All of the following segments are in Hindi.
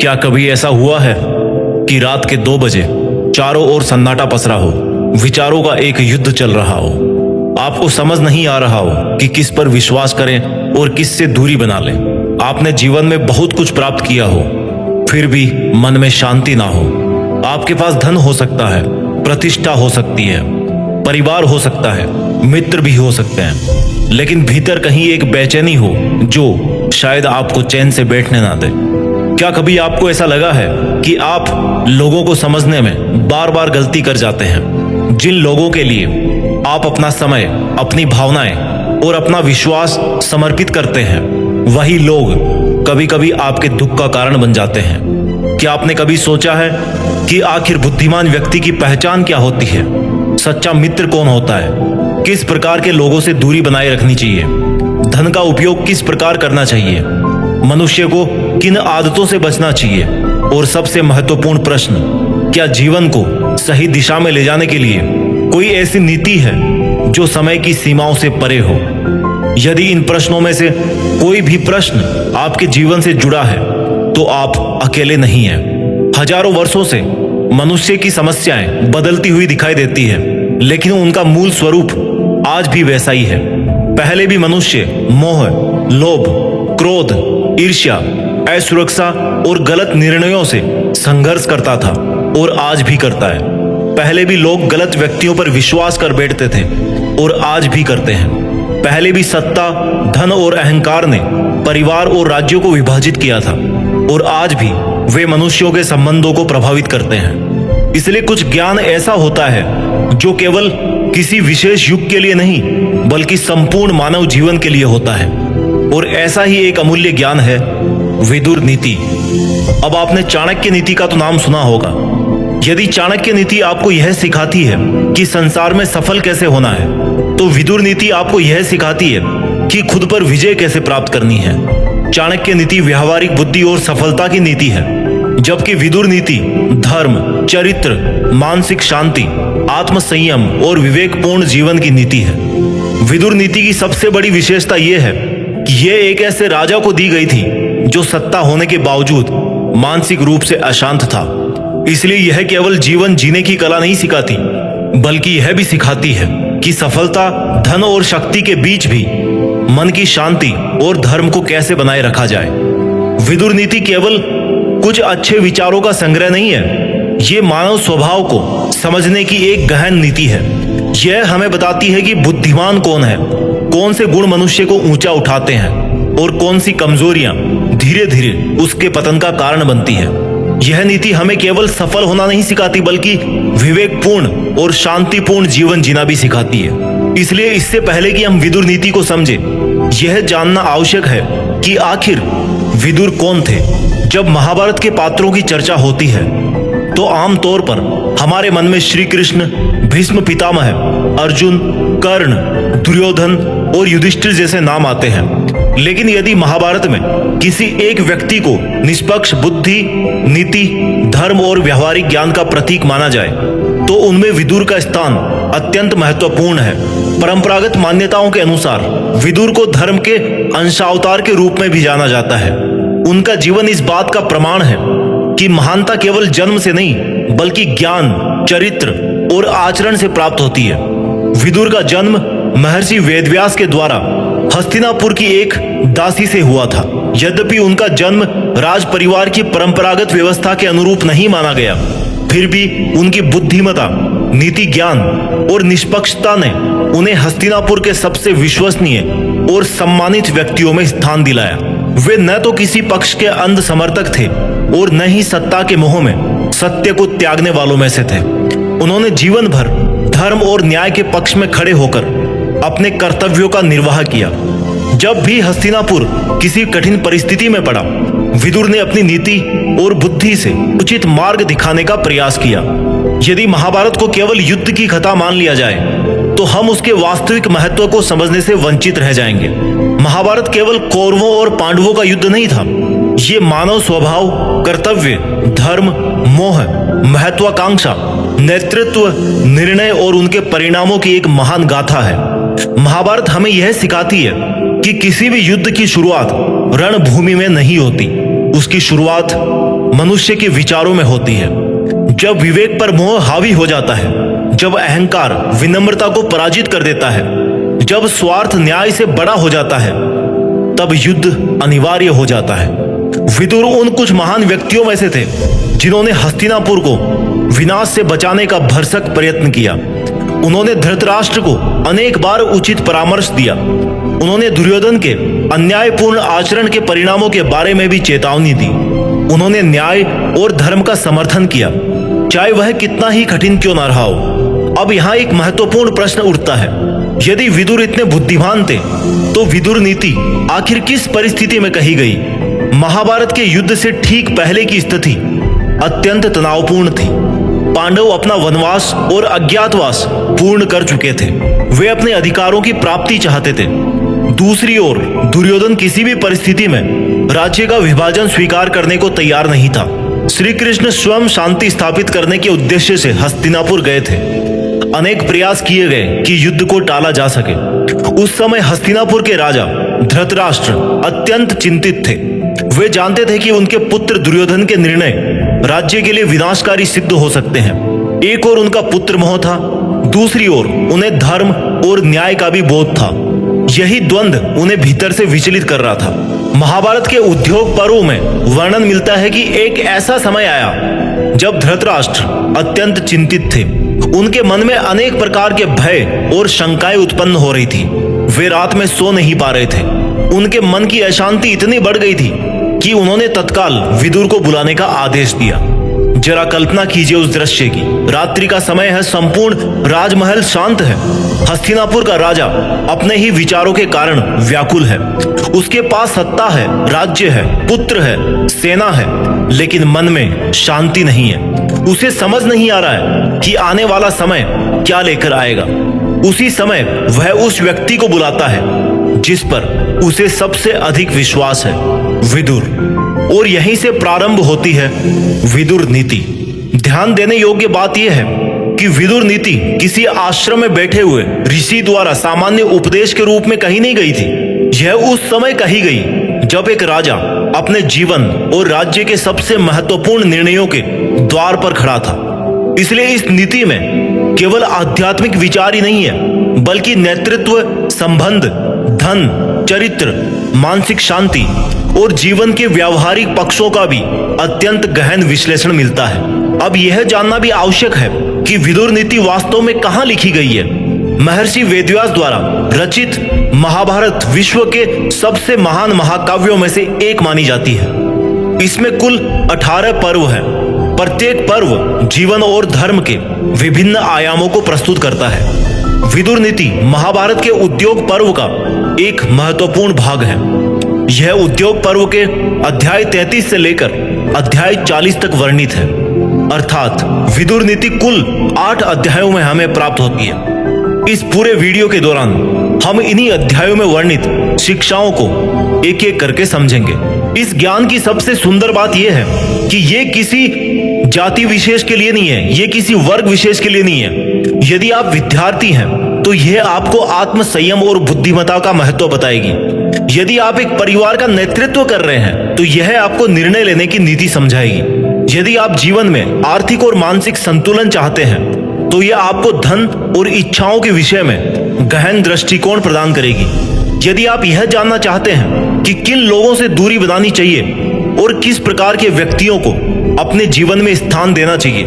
क्या कभी ऐसा हुआ है कि रात के 2 बजे चारों ओर सन्नाटा पसरा हो, विचारों का एक युद्ध चल रहा हो, आपको समझ नहीं आ रहा हो कि किस पर विश्वास करें और किस से दूरी बना लें। आपने जीवन में बहुत कुछ प्राप्त किया हो, फिर भी मन में शांति ना हो। आपके पास धन हो सकता है, प्रतिष्ठा हो सकती है, परिवार हो सकता है, मित्र भी हो सकते हैं, लेकिन भीतर कहीं एक बेचैनी हो जो शायद आपको चैन से बैठने ना दे। क्या कभी आपको ऐसा लगा है कि आप लोगों को समझने में बार बार गलती कर जाते हैं? जिन लोगों के लिए आप अपना समय, अपनी भावनाएं और अपना विश्वास समर्पित करते हैं, वही लोग कभी कभी आपके दुख का कारण बन जाते हैं। क्या आपने कभी सोचा है कि आखिर बुद्धिमान व्यक्ति की पहचान क्या होती है? सच्चा मित्र कौन होता है? किस प्रकार के लोगों से दूरी बनाए रखनी चाहिए? धन का उपयोग किस प्रकार करना चाहिए? मनुष्य को किन आदतों से बचना चाहिए? और सबसे महत्वपूर्ण प्रश्न, क्या जीवन को सही दिशा में ले जाने के लिए कोई ऐसी नीति है जो समय की सीमाओं से परे हो? यदि इन प्रश्नों में से कोई भी प्रश्न आपके जीवन से जुड़ा है तो आप अकेले नहीं हैं। हजारों वर्षों से मनुष्य की समस्याएं बदलती हुई दिखाई देती है, लेकिन उनका मूल स्वरूप आज भी वैसा ही है। पहले भी मनुष्य मोह, लोभ, क्रोध, ईर्ष्या, असुरक्षा और गलत निर्णयों से संघर्ष करता था और आज भी करता है। पहले भी लोग गलत व्यक्तियों पर विश्वास कर बैठते थे और आज भी करते हैं। पहले भी सत्ता, धन और अहंकार ने परिवार और राज्यों को विभाजित किया था और आज भी वे मनुष्यों के संबंधों को प्रभावित करते हैं। इसलिए कुछ ज्ञान ऐसा होता है जो केवल किसी विशेष युग के लिए नहीं बल्कि संपूर्ण मानव जीवन के लिए होता है, और ऐसा ही एक अमूल्य ज्ञान है विदुर नीति। अब आपने चाणक्य नीति का तो नाम सुना होगा। यदि चाणक्य नीति आपको यह सिखाती है कि संसार में सफल कैसे होना है, तो विदुर नीति आपको यह सिखाती है कि खुद पर विजय कैसे प्राप्त करनी है। चाणक्य नीति व्यावहारिक बुद्धि और सफलता की नीति है, जबकि विदुर नीति धर्म, चरित्र, मानसिक शांति, आत्मसंयम और विवेकपूर्ण जीवन की नीति है। विदुर नीति की सबसे बड़ी विशेषता यह है कि यह एक ऐसे राजा को दी गई थी जो सत्ता होने के बावजूद मानसिक रूप से अशांत था। इसलिए यह केवल जीवन जीने की कला नहीं सिखाती, बल्कि यह भी सिखाती है कि सफलता, धन और शक्ति के बीच भी मन की शांति और धर्म को कैसे बनाए रखा जाए। विदुर नीति केवल कुछ अच्छे विचारों का संग्रह नहीं है, ये मानव स्वभाव को समझने की एक गहन नीति है। यह हमें बताती है कि बुद्धिमान कौन है, कौन से गुण मनुष्य को ऊंचा उठाते हैं और कौन सी कमजोरियां धीरे धीरे उसके पतन का कारण बनती है। यह नीति हमें केवल सफल होना नहीं सिखाती बल्कि विवेकपूर्ण और शांतिपूर्ण जीवन जीना भी सिखाती है। इसलिए इससे पहले कि हम विदुर नीति को समझें, यह जानना आवश्यक है कि आखिर विदुर कौन थे। जब महाभारत के पात्रों की चर्चा होती है तो आमतौर पर हमारे मन में श्री कृष्ण, भीष्म पितामह, अर्जुन, कर्ण, दुर्योधन और युधिष्ठिर जैसे नाम आते हैं। लेकिन यदि महाभारत में किसी एक व्यक्ति को निष्पक्ष बुद्धि, नीति, धर्म और व्यावहारिक ज्ञान का प्रतीक माना जाए तो उनमें विदुर का स्थान अत्यंत महत्वपूर्ण है। परंपरागत मान्यताओं के अनुसार विदुर को धर्म के अंशावतार के रूप में भी जाना जाता है। उनका जीवन इस बात का प्रमाण है कि महानता केवल जन्म से नहीं बल्कि ज्ञान, चरित्र और आचरण से प्राप्त होती है। विदुर का जन्म महर्षि वेदव्यास के द्वारा हस्तिनापुर की एक दासी से हुआ था। यद्यपि उनका जन्म राज परिवार की परंपरागत व्यवस्था के अनुरूप नहीं माना गया, फिर भी उनकी बुद्धिमता, नीति ज्ञान और निष्पक्षता ने उन्हें हस्तिनापुर के सबसे विश्वसनीय और सम्मानित व्यक्तियों में स्थान दिलाया। वे न तो किसी पक्ष के अंध समर्थक थे और न ही सत्ता के मोह में सत्य को त्यागने वालों में से थे। उन्होंने जीवन भर धर्म और न्याय के पक्ष में खड़े होकर अपने कर्तव्यों का निर्वाह किया। जब भी हस्तिनापुर किसी कठिन परिस्थिति में पड़ा, विदुर ने अपनी नीति और बुद्धि से उचित मार्ग दिखाने का प्रयास किया। यदि महाभारत को केवल युद्ध की कथा मान लिया जाए तो हम उसके वास्तविक महत्व को समझने से वंचित रह जाएंगे। महाभारत केवल कौरवों और पांडवों का युद्ध नहीं था, ये मानव स्वभाव, कर्तव्य, धर्म, मोह, महत्वाकांक्षा, नेतृत्व, निर्णय और उनके परिणामों की एक महान गाथा है। महाभारत हमें यह सिखाती है कि किसी भी युद्ध की शुरुआत रणभूमि में नहीं होती, उसकी शुरुआत मनुष्य के विचारों में होती है। जब विवेक पर मोह हावी हो जाता है, जब अहंकार विनम्रता को पराजित कर देता है, जब स्वार्थ न्याय से बड़ा हो जाता है, तब युद्ध अनिवार्य हो जाता है। विदुर उन कुछ महान व्यक्तियों में से थे जिन्होंने हस्तिनापुर को विनाश से बचाने का भरसक प्रयत्न किया। उन्होंने धृतराष्ट्र को अनेक बार उचित परामर्श दिया। उन्होंने दुर्योधन के अन्यायपूर्ण आचरण के परिणामों के बारे में भी चेतावनी दी। उन्होंने न्याय और धर्म का समर्थन किया, चाहे वह कितना ही कठिन क्यों न रहा हो। अब यहाँ एक महत्वपूर्ण प्रश्न उठता है, यदि विदुर इतने बुद्धिमान थे तो विदुर नीति आखिर किस परिस्थिति में कही गई? महाभारत के युद्ध से ठीक पहले की स्थिति अत्यंत तनावपूर्ण थी। पांडव अपना वनवास और अज्ञातवास पूर्ण कर चुके थे। वे अपने अधिकारों की प्राप्ति चाहते थे। दूसरी ओर दुर्योधन किसी भी परिस्थिति में राज्य का विभाजन स्वीकार करने को तैयार नहीं था। श्री कृष्ण स्वयं शांति स्थापित करने के उद्देश्य से हस्तिनापुर गए थे। अनेक प्रयास किए गए कि युद्ध को टाला जा सके। उस समय हस्तिनापुर के राजा धृतराष्ट्र अत्यंत चिंतित थे। वे जानते थे कि उनके पुत्र दुर्योधन के निर्णय राज्य के लिए विनाशकारी सिद्ध हो सकते हैं। एक ओर उनका पुत्र मोह था, दूसरी ओर उन्हें धर्म और न्याय का भी बोध था। यही द्वंद्व उन्हें भीतर से विचलित कर रहा था। महाभारत के उद्योग पर्व में वर्णन मिलता है कि एक ऐसा समय आया जब धृतराष्ट्र अत्यंत चिंतित थे। उनके मन में अनेक प्रकार के भय और शंकाएं उत्पन्न हो रही थी। वे रात में सो नहीं पा रहे थे। उनके मन की अशांति इतनी बढ़ गई थी कि उन्होंने तत्काल विदुर को बुलाने का आदेश दिया। जरा कल्पना कीजिए उस दृश्य की। रात्रि का समय है, संपूर्ण राजमहल शांत है। हस्तिनापुर का राजा अपने ही विचारों के कारण व्याकुल है। उसके पास सत्ता है, राज्य है, पुत्र है, सेना है, लेकिन मन में शांति नहीं है। उसे समझ नहीं आ रहा है कि आने वाला समय क्या लेकर आएगा। उसी समय वह उस व्यक्ति को बुलाता है जिस पर उसे सबसे अधिक विश्वास है, विदुर। और यहीं से प्रारंभ होती है विदुर नीति। ध्यान देने योग्य बात यह है कि विदुर नीति किसी आश्रम में बैठे हुए ऋषि द्वारा सामान्य उपदेश के रूप में कही नहीं गई थी। यह उस समय कही गई जब एक राजा अपने जीवन और राज्य के सबसे महत्वपूर्ण निर्णयों के द्वार पर खड़ा था। इसलिए इस नीति में केवल आध्यात्मिक विचार ही नहीं है, बल्कि नेतृत्व, संबंध, धन, चरित्र, मानसिक शांति और जीवन के व्यावहारिक पक्षों का भी अत्यंत गहन विश्लेषण मिलता है। अब यह जानना भी आवश्यक है कि विदुर नीति वास्तव में कहां लिखी गई है। महर्षि वेदव्यास द्वारा रचित महाभारत विश्व के सबसे महान महाकाव्यों में से एक मानी जाती है। इसमें कुल 18 पर्व है। प्रत्येक पर्व जीवन और धर्म के विभिन्न आयामों को प्रस्तुत करता है। विदुर नीति महाभारत के उद्योग पर्व का एक महत्वपूर्ण भाग है। यह उद्योग पर्व के अध्याय 33 से लेकर अध्याय 40 तक वर्णित है। अर्थात विदुर नीति कुल 8 अध्यायों में हमें प्राप्त होती है। इस पूरे वीडियो के दौरान हम इन्हीं अध्यायों में वर्णित शिक्षाओं को एक एक करके समझेंगे। इस ज्ञान की सबसे सुंदर बात यह है कि यह किसी जाति विशेष के लिए नहीं है, यह किसी वर्ग विशेष के लिए नहीं है। यदि आप विद्यार्थी हैं तो यह आपको आत्म संयम और बुद्धिमत्ता का महत्व बताएगी। यदि आप एक परिवार का नेतृत्व कर रहे हैं तो यह आपको निर्णय लेने की नीति समझाएगी। यदि आप जीवन में आर्थिक और मानसिक संतुलन चाहते हैं तो यह आपको धन और इच्छाओं के विषय में गहन दृष्टिकोण प्रदान करेगी। यदि आप यह जानना चाहते हैं कि किन लोगों से दूरी बनानी चाहिए और किस प्रकार के व्यक्तियों को अपने जीवन में स्थान देना चाहिए,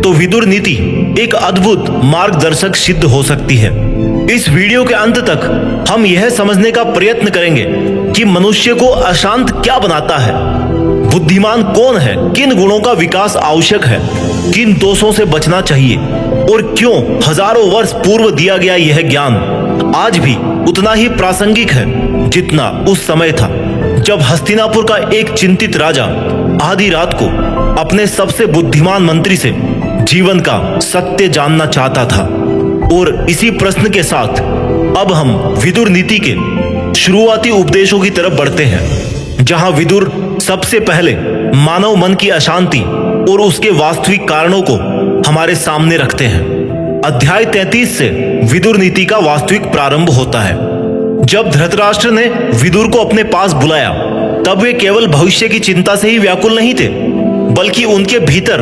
तो विदुर नीति एक अद्भुत मार्गदर्शक सिद्ध हो सकती है। इस वीडियो के अंत तक हम यह समझने का प्रयत्न करेंगे कि मनुष्य को अशांत क्या बनाता है, बुद्धिमान कौन है, किन गुणों का विकास आवश्यक है, किन दोषों से बचना चाहिए और क्यों हजारों वर्ष पूर्व दिया गया यह ज्ञान आज भी उतना ही प्रासंगिक है जितना उस समय था जब हस्तिनापुर का एक चिंतित राजा आधी रात को अपने सबसे बुद्धिमान मंत्री से जीवन का सत्य जानना चाहता था। और इसी प्रश्न के साथ अब हम विदुर नीति के शुरुआती उपदेशों की तरफ बढ़ते हैं, जहां विदुर सबसे पहले मानव मन की अशांति और उसके वास्तविक कारणों को हमारे सामने रखते हैं। अध्याय 33 से विदुर नीति का वास्तविक प्रारंभ होता है। जब धृतराष्ट्र ने विदुर को अपने पास बुलाया तब वे केवल भविष्य की चिंता से ही व्याकुल नहीं थे, बल्कि उनके भीतर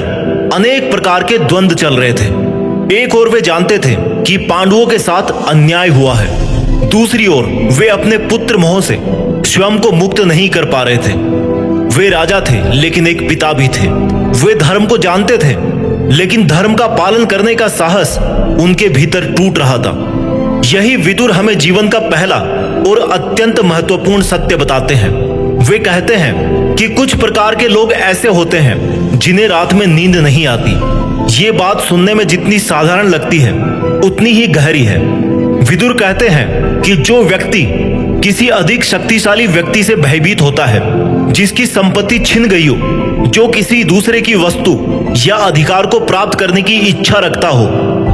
अनेक प्रकार के द्वंद्व चल रहे थे। एक ओर वे जानते थे कि पांडवों के साथ अन्याय हुआ है, दूसरी ओर वे अपने पुत्र मोह से स्वयं को मुक्त नहीं कर पा रहे थे। वे राजा थे लेकिन एक पिता भी थे। वे धर्म को जानते थे लेकिन धर्म का पालन करने का साहस उनके भीतर टूट रहा था। यही विदुर हमें जीवन का पहला और अत्यंत महत्वपूर्ण सत्य बताते हैं। वे कहते हैं कि कुछ प्रकार के लोग ऐसे होते हैं जिन्हें रात में नींद नहीं आती। ये बात सुनने में जितनी साधारण लगती है उतनी ही गहरी है। विदुर कहते हैं कि जो व्यक्ति किसी अधिक शक्तिशाली व्यक्ति से भयभीत होता है, जिसकी संपत्ति छिन गई हो, जो किसी दूसरे की वस्तु या अधिकार को प्राप्त करने की इच्छा रखता हो,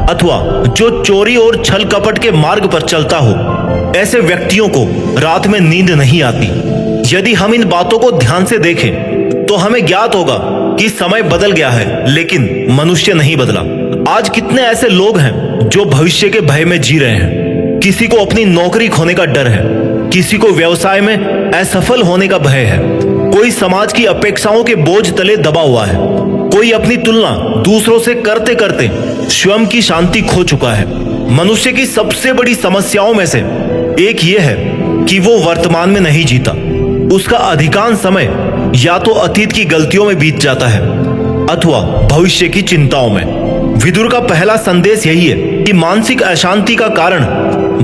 अथवा जो चोरी और छल कपट के मार्ग पर चलता हो, ऐसे व्यक्तियों को रात में नींद नहीं आती। यदि हम इन बातों को ध्यान से देखें तो हमें ज्ञात होगा कि समय बदल गया है लेकिन मनुष्य नहीं बदला। आज कितने ऐसे लोग हैं जो भविष्य के भय में जी रहे हैं। किसी को अपनी नौकरी खोने का डर है, किसी को व्यवसाय में असफल होने का भय है, कोई समाज की अपेक्षाओं के बोझ तले दबा हुआ है, कोई अपनी तुलना दूसरों से करते करते स्वयं की शांति खो चुका है। मनुष्य की सबसे बड़ी समस्याओं में से एक यह है कि वो वर्तमान में नहीं जीता। उसका अधिकांश समय या तो अतीत की गलतियों में बीत जाता है अथवा भविष्य की चिंताओं में। विदुर का पहला संदेश यही है कि मानसिक अशांति का कारण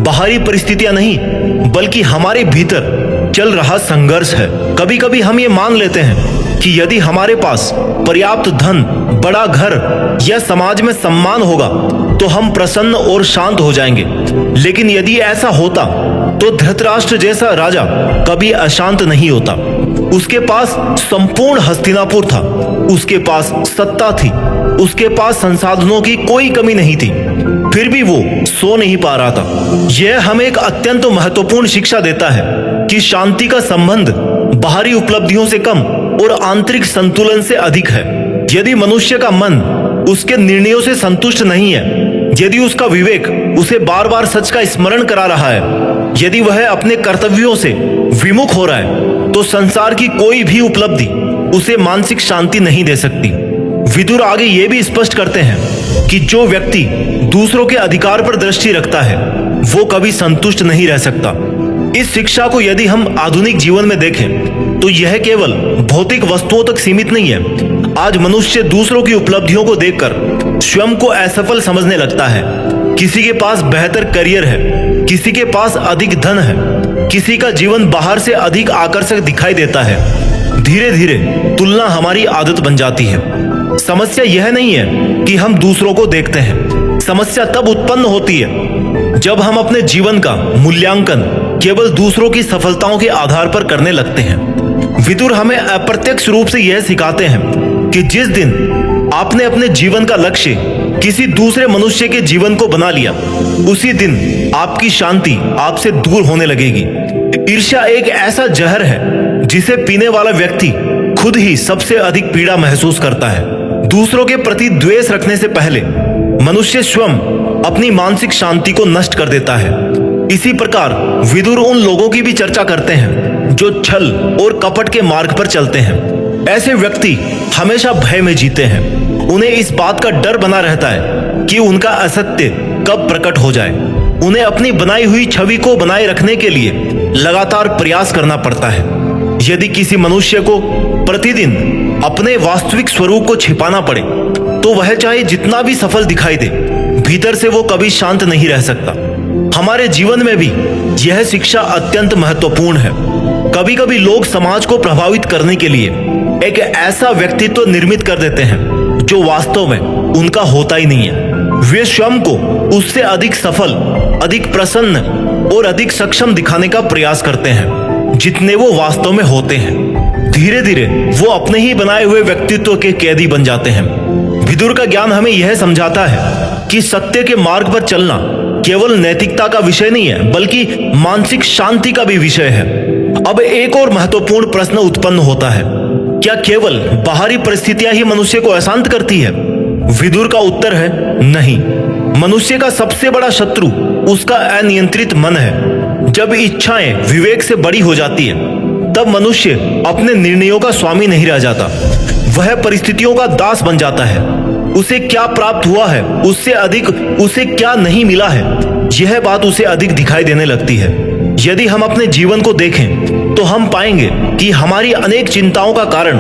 बाहरी परिस्थितियां नहीं बल्कि हमारे भीतर चल रहा संघर्ष है। कभी कभी हम ये मान लेते हैं कि यदि हमारे पास पर्याप्त धन, बड़ा घर या समाज में सम्मान होगा तो हम प्रसन्न और शांत हो जाएंगे। लेकिन यदि ऐसा होता तो धृतराष्ट्र जैसा राजा कभी अशांत नहीं होता। उसके पास संपूर्ण हस्तिनापुर था, उसके पास सत्ता थी, उसके पास संसाधनों की कोई कमी नहीं थी, फिर भी वो सो नहीं पा रहा था। यह हमें एक अत्यंत महत्वपूर्ण शिक्षा देता है कि शांति का संबंध बाहरी उपलब्धियों से कम और आंतरिक संतुलन से अधिक है। यदि मनुष्य का मन उसके निर्णयों से संतुष्ट नहीं है, यदि उसका विवेक उसे बार बार सच का स्मरण करा रहा है, यदि वह अपने कर्तव्यों से विमुख हो रहा है, तो संसार की कोई भी उपलब्धि उसे मानसिक शांति नहीं दे सकती। विदुर आगे ये भी स्पष्ट करते हैं कि जो व्यक्ति दूसरों के अधिकार पर दृष्टि रखता है वो कभी संतुष्ट नहीं रह सकता। इस शिक्षा को यदि हम आधुनिक जीवन में देखें तो यह केवल भौतिक वस्तुओं तक सीमित नहीं है। आज मनुष्य दूसरों की उपलब्धियों को देखकर स्वयं को असफल समझने लगता है। किसी के पास बेहतर करियर है, किसी के पास अधिक धन है, किसी का जीवन बाहर से अधिक आकर्षक दिखाई देता है। धीरे धीरे तुलना हमारी आदत बन जाती है। समस्या यह नहीं है कि हम दूसरों को देखते हैं, समस्या तब उत्पन्न होती है जब हम अपने जीवन का मूल्यांकन केवल दूसरों की सफलताओं के आधार पर करने लगते हैं। विदुर हमें अप्रत्यक्ष रूप से यह सिखाते हैं कि जिस दिन आपने अपने जीवन का लक्ष्य किसी दूसरे मनुष्य के जीवन को बना लिया, उसी दिन आपकी शांति आपसे दूर होने लगेगी। ईर्ष्या एक ऐसा जहर है जिसे पीने वाला व्यक्ति खुद ही सबसे अधिक पीड़ा महसूस करता है। दूसरों के प्रति द्वेष रखने से पहले मनुष्य स्वयं अपनी मानसिक शांति को नष्ट कर देता है। इसी प्रकार विदुर उन लोगों की भी चर्चा करते हैं जो छल और कपट के मार्ग पर चलते हैं। ऐसे व्यक्ति हमेशा भय में जीते हैं। उन्हें इस बात का डर बना रहता है कि उनका असत्य कब प्रकट हो जाए। उन्हें अपनी बनाई हुई छवि को बनाए रखने के लिए लगातार प्रयास करना पड़ता है। यदि किसी मनुष्य को प्रतिदिन अपने वास्तविक स्वरूप को छिपाना पड़े तो वह चाहे जितना भी सफल दिखाई दे, भीतर से वो कभी शांत नहीं रह सकता। हमारे जीवन में भी यह शिक्षा अत्यंत महत्वपूर्ण है। कभी कभी लोग समाज को प्रभावित करने के लिए एक ऐसा व्यक्तित्व निर्मित कर देते हैं जो वास्तव में उनका होता ही नहीं है। वे स्वयं को उससे अधिक सफल, अधिक प्रसन्न और अधिक सक्षम दिखाने का प्रयास करते हैं जितने वो वास्तव में होते हैं। धीरे धीरे वो अपने ही बनाए हुए व्यक्तित्व के कैदी बन जाते हैं। विदुर का ज्ञान हमें यह समझाता है कि सत्य के मार्ग पर चलना केवल नैतिकता का विषय नहीं है बल्कि मानसिक शांति का भी विषय है। अब एक और महत्वपूर्ण प्रश्न उत्पन्न होता है, क्या केवल बाहरी परिस्थितियां ही मनुष्य को अशांत करती है? विदुर का उत्तर है नहीं। मनुष्य का सबसे बड़ा शत्रु उसका अनियंत्रित मन है। जब इच्छाएं विवेक से बड़ी हो जाती है तब मनुष्य अपने निर्णयों का स्वामी नहीं रह जाता, वह परिस्थितियों का दास बन जाता है। उसे क्या प्राप्त हुआ है, उससे अधिक उसे क्या नहीं मिला है, यह बात उसे अधिक दिखाई देने लगती है। यदि हम अपने जीवन को देखें तो हम पाएंगे कि हमारी अनेक चिंताओं का कारण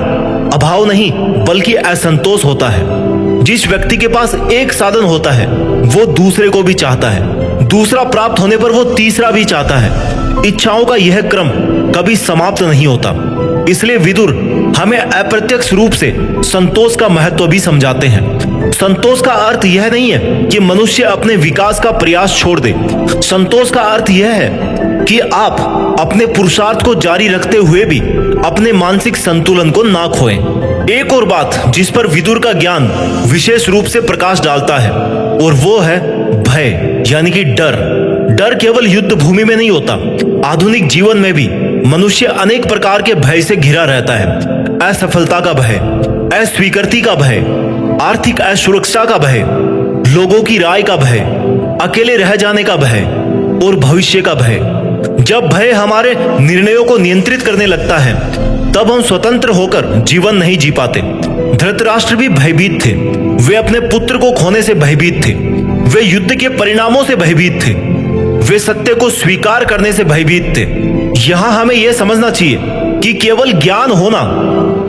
अभाव नहीं बल्कि असंतोष होता है। जिस व्यक्ति के पास एक साधन होता है वो दूसरे को भी चाहता है, दूसरा प्राप्त होने पर वो तीसरा भी चाहता है। इच्छाओं का यह क्रम कभी समाप्त नहीं होता। इसलिए विदुर हमें अप्रत्यक्ष रूप से संतोष का महत्व भी समझाते हैं। संतोष का अर्थ यह नहीं है कि मनुष्य अपने विकास का प्रयास छोड़ दे। संतोष का अर्थ यह है कि आप अपने पुरुषार्थ को जारी रखते हुए भी अपने मानसिक संतुलन को ना खोएं। एक और बात जिस पर विदुर का ज्ञान विशेष रूप से प्रकाश डालता है और वो है भय, यानी कि डर। डर केवल युद्ध भूमि में नहीं होता, आधुनिक जीवन में भी मनुष्य अनेक प्रकार के भय से घिरा रहता है। असफलता का भय, अस्वीकृति का भय, आर्थिक असुरक्षा का भय, लोगों की राय का भय, अकेले रह जाने का भय और भविष्य का भय। जब भय हमारे निर्णयों को नियंत्रित करने लगता है तब हम स्वतंत्र होकर जीवन नहीं जी पाते। धृतराष्ट्र भी भयभीत थे, वे अपने पुत्र को खोने से भयभीत थे, वे युद्ध के परिणामों से भयभीत थे, वे सत्य को स्वीकार करने से भयभीत थे। यहाँ हमें यह समझना चाहिए कि केवल ज्ञान होना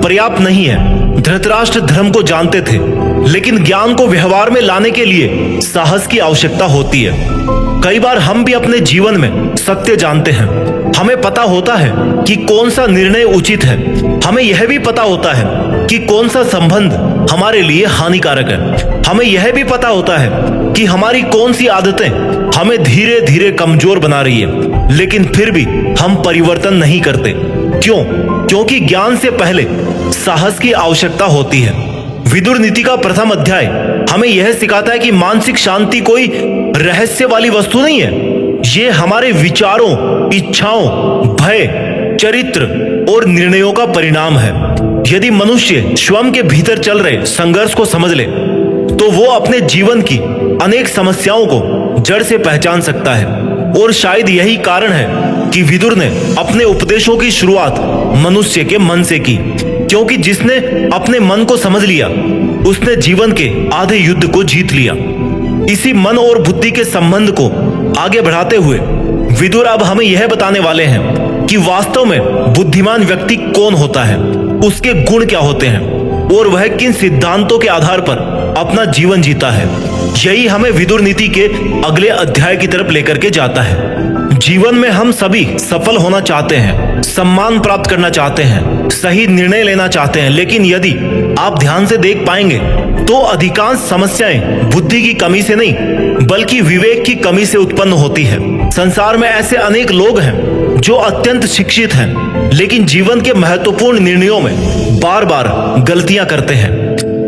पर्याप्त नहीं है। धृतराष्ट्र धर्म को जानते थे, लेकिन ज्ञान को व्यवहार में लाने के लिए साहस की आवश्यकता होती है। कई बार हम भी अपने जीवन में सत्य जानते हैं, हमें पता होता है कि कौन सा निर्णय उचित है, हमें यह भी पता होता है कि कौन सा संबंध हमारे लिए हानिकारक है, हमें यह भी पता होता है कि हमारी कौन सी आदतें हमें धीरे धीरे कमजोर बना रही है, लेकिन फिर भी हम परिवर्तन नहीं करते। क्यों? क्योंकि ज्ञान से पहले साहस की आवश्यकता होती है। विदुर नीति का प्रथम अध्याय हमें यह सिखाता है कि मानसिक शांति कोई रहस्य वाली वस्तु नहीं है, ये हमारे विचारों, इच्छाओं, भय, चरित्र और निर्णयों का परिणाम है। यदि मनुष्य स्वयं के भीतर चल रहे संघर्ष को समझ ले तो वो अपने जीवन की अनेक समस्याओं को जड़ से पहचान सकता है। और शायद यही कारण है कि विदुर ने अपने उपदेशों की शुरुआत मनुष्य के मन से की, क्योंकि जिसने अपने मन को समझ लिया उसने जीवन के आधे युद्ध को जीत लिया। इसी मन और बुद्धि के संबंध को आगे बढ़ाते हुए विदुर अब हमें यह बताने वाले हैं कि वास्तव में बुद्धिमान व्यक्ति कौन होता है, उसके गुण क्या होते हैं और वह किन सिद्धांतों के आधार पर अपना जीवन जीता है। यही हमें विदुर नीति के अगले अध्याय की तरफ लेकर के जाता है। जीवन में हम सभी सफल होना चाहते हैं, सम्मान प्राप्त करना चाहते हैं, सही निर्णय लेना चाहते हैं, लेकिन यदि आप ध्यान से देख पाएंगे तो अधिकांश समस्याएं बुद्धि की कमी से नहीं बल्कि विवेक की कमी से उत्पन्न होती है। संसार में ऐसे अनेक लोग हैं जो अत्यंत शिक्षित हैं, लेकिन जीवन के महत्वपूर्ण निर्णयों में बार बार गलतियां करते हैं।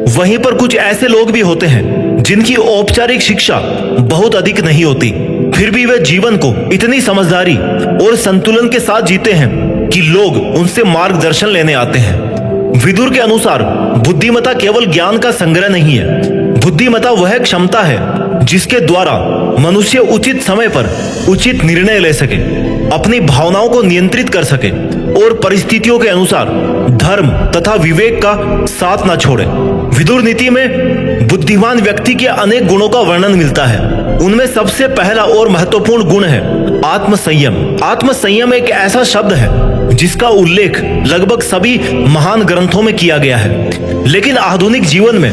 वहीं पर कुछ ऐसे लोग भी होते हैं जिनकी औपचारिक शिक्षा बहुत अधिक नहीं होती, फिर भी वे जीवन को इतनी समझदारी और संतुलन के साथ जीते हैं कि लोग उनसे मार्गदर्शन लेने आते हैं। विदुर के अनुसार बुद्धिमत्ता केवल ज्ञान का संग्रह नहीं है, बुद्धिमत्ता वह क्षमता है जिसके द्वारा मनुष्य उचित समय पर उचित निर्णय ले सके, अपनी भावनाओं को नियंत्रित कर सके और परिस्थितियों के अनुसार धर्म तथा विवेक का साथ न छोड़े। विदुर नीति में बुद्धिमान व्यक्ति के अनेक गुणों का वर्णन मिलता है। उनमें सबसे पहला और महत्वपूर्ण गुण है आत्मसंयम। आत्मसंयम एक ऐसा शब्द है जिसका उल्लेख लगभग सभी महान ग्रंथों में किया गया है, लेकिन आधुनिक जीवन में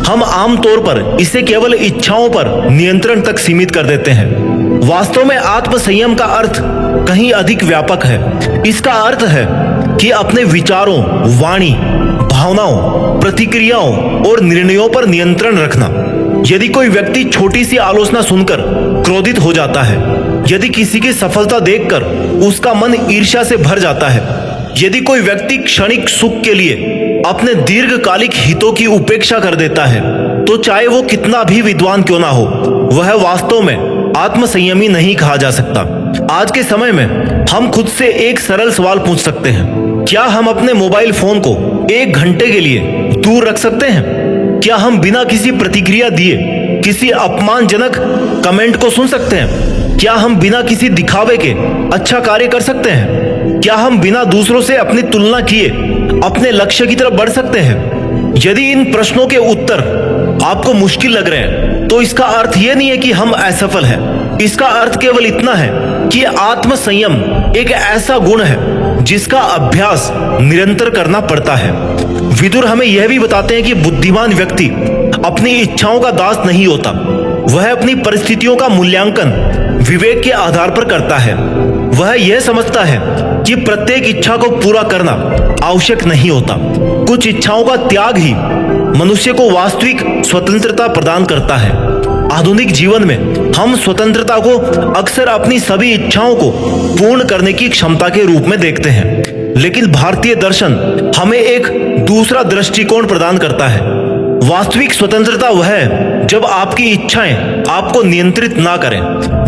हम आमतौर पर इसे केवल इच्छाओं पर नियंत्रण तक सीमित कर देते हैं। वास्तव में आत्मसंयम का अर्थ कहीं अधिक व्यापक है। इसका अर्थ है कि अपने विचारों, वाणी, भावनाओं, प्रतिक्रियाओं और निर्णयों पर नियंत्रण रखना। यदि कोई व्यक्ति छोटी सी आलोचना सुनकर क्रोधित हो जाता है, यदि किसी की सफलता देखकर उसका मन ईर्ष्या से भर जाता है, यदि कोई व्यक्ति क्षणिक सुख के लिए अपने दीर्घकालिक हितों की उपेक्षा कर देता है, तो चाहे वो कितना भी विद्वान क्यों ना हो, वह वास्तव में आत्मसंयमी नहीं कहा जा सकता। आज के समय में हम खुद से एक सरल सवाल पूछ सकते हैं, क्या हम अपने मोबाइल फोन को 1 घंटे के लिए दूर रख सकते हैं? क्या हम बिना किसी प्रतिक्रिया दिए किसी अपमानजनक कमेंट को सुन सकते हैं? क्या हम बिना किसी दिखावे के अच्छा कार्य कर सकते हैं? क्या हम बिना दूसरों से अपनी तुलना किए अपने लक्ष्य की तरफ बढ़ सकते हैं? यदि इन प्रश्नों के उत्तर आपको मुश्किल लग रहे हैं तो इसका अर्थ यह नहीं है कि हम असफल हैं। इसका अर्थ केवल इतना है कि आत्म संयम एक ऐसा गुण है जिसका अभ्यास निरंतर करना पड़ता है। विदुर हमें यह भी बताते हैं कि बुद्धिमान व्यक्ति अपनी इच्छाओं का दास नहीं होता। वह अपनी परिस्थितियों का मूल्यांकन विवेक के आधार पर करता है। वह यह समझता है कि प्रत्येक इच्छा को पूरा करना आवश्यक नहीं होता। कुछ इच्छाओं का त्याग ही मनुष्य को वास्तविक स्वतंत्रता प्रदान करता है। आधुनिक जीवन में हम स्वतंत्रता को अक्सर अपनी सभी इच्छाओं को पूर्ण करने की क्षमता के रूप में देखते हैं, लेकिन भारतीय दर्शन हमें एक दूसरा दृष्टिकोण प्रदान करता है। वास्तविक स्वतंत्रता वह है जब आपकी इच्छाएं आपको नियंत्रित ना करें।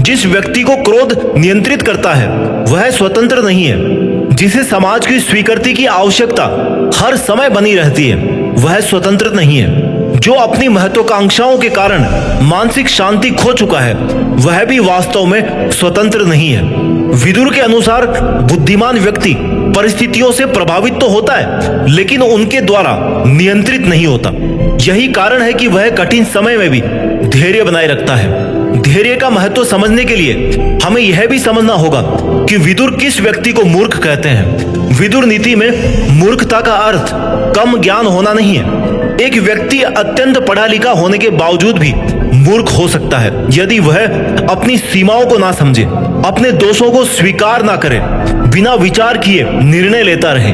जिस व्यक्ति को क्रोध नियंत्रित करता है वह स्वतंत्र नहीं है। जिसे समाज की स्वीकृति की आवश्यकता हर समय बनी रहती है वह स्वतंत्र नहीं है। जो अपनी महत्वाकांक्षाओं के कारण मानसिक शांति खो चुका है वह भी वास्तव में स्वतंत्र नहीं है। विदुर के अनुसार बुद्धिमान व्यक्ति परिस्थितियों से प्रभावित तो होता है लेकिन उनके द्वारा नियंत्रित नहीं होता। यही कारण है कि वह कठिन समय में भी धैर्य बनाए रखता है। धैर्य का महत्व समझने के लिए हमें यह भी समझना होगा कि विदुर किस व्यक्ति को मूर्ख कहते हैं। विदुर नीति में मूर्खता का अर्थ कम ज्ञान होना नहीं है। एक व्यक्ति अत्यंत पढ़ा लिखा होने के बावजूद भी मूर्ख हो सकता है यदि वह अपनी सीमाओं को ना समझे, अपने दोषों को स्वीकार ना करे, बिना विचार किए निर्णय लेता रहे।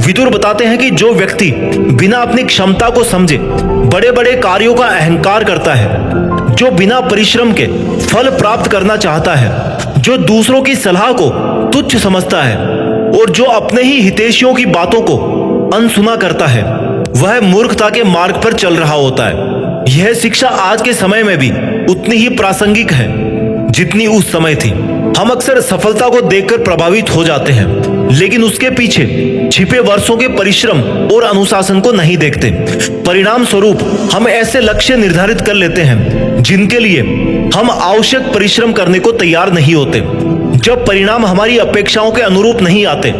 विदुर बताते हैं कि जो व्यक्ति बिना अपनी क्षमता को समझे बड़े बड़े कार्यों का अहंकार करता है, जो बिना परिश्रम के फल प्राप्त करना चाहता है, जो दूसरों की सलाह को तुच्छ समझता है और जो अपने ही हितैषियों की बातों को अनसुना करता है, वह मूर्खता के मार्ग पर चल रहा होता है। यह शिक्षा आज के समय में भी उतनी ही प्रासंगिक है जितनी उस समय थी। हम अक्सर सफलता को देखकर प्रभावित हो जाते हैं लेकिन उसके पीछे छिपे वर्षों के परिश्रम और अनुशासन को नहीं देखते। परिणाम स्वरूप हम ऐसे लक्ष्य निर्धारित कर लेते हैं जिनके लिए हम आवश्यक परिश्रम करने को तैयार नहीं होते। जब परिणाम हमारी अपेक्षाओं के अनुरूप नहीं आते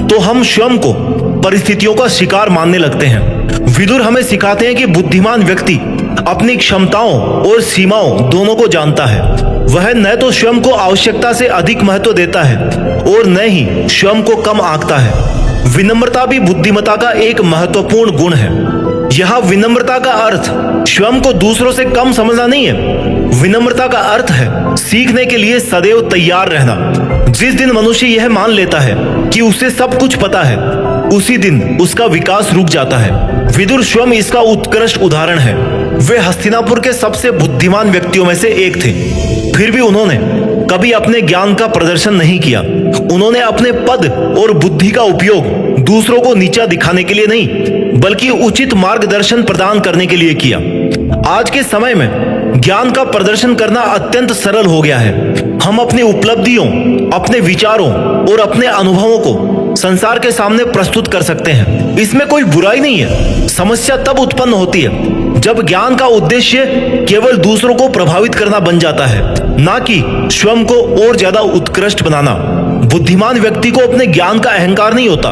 तो हम स्वयं को परिस्थितियों का शिकार मानने लगते हैं। विदुर हमें सिखाते हैं कि बुद्धिमान व्यक्ति अपनी क्षमताओं और सीमाओं दोनों को जानता है। वह न तो स्वयं को आवश्यकता से अधिक महत्व देता है और न ही स्वयं को कम आंकता है। विनम्रता भी बुद्धिमत्ता का एक महत्वपूर्ण गुण है। यहाँ विनम्रता का अर्थ स्वयं को दूसरों से कम समझना नहीं है। विनम्रता का अर्थ है सीखने के लिए सदैव तैयार रहना। जिस दिन मनुष्य यह मान लेता है कि उसे सब कुछ पता है उसी दिन उसका विकास रुक जाता है। विदुर स्वयं इसका उत्कृष्ट उदाहरण है। वे हस्तिनापुर के सबसे बुद्धिमान व्यक्तियों में से एक थे, फिर भी उन्होंने कभी अपने ज्ञान का प्रदर्शन नहीं किया। उन्होंने अपने पद और बुद्धि का उपयोग दूसरों को नीचा दिखाने के लिए नहीं बल्कि उचित मार्गदर्शन प्रदान करने के लिए किया। आज के समय में ज्ञान का प्रदर्शन करना अत्यंत सरल हो गया है। हम अपनी उपलब्धियों, अपने विचारों और अपने अनुभवों को संसार के सामने प्रस्तुत कर सकते हैं। इसमें कोई बुराई नहीं है। समस्या तब उत्पन्न होती है जब ज्ञान का उद्देश्य केवल दूसरों को प्रभावित करना बन जाता है, ना कि स्वयं को और ज्यादा उत्कृष्ट बनाना। बुद्धिमान व्यक्ति को अपने ज्ञान का अहंकार नहीं होता।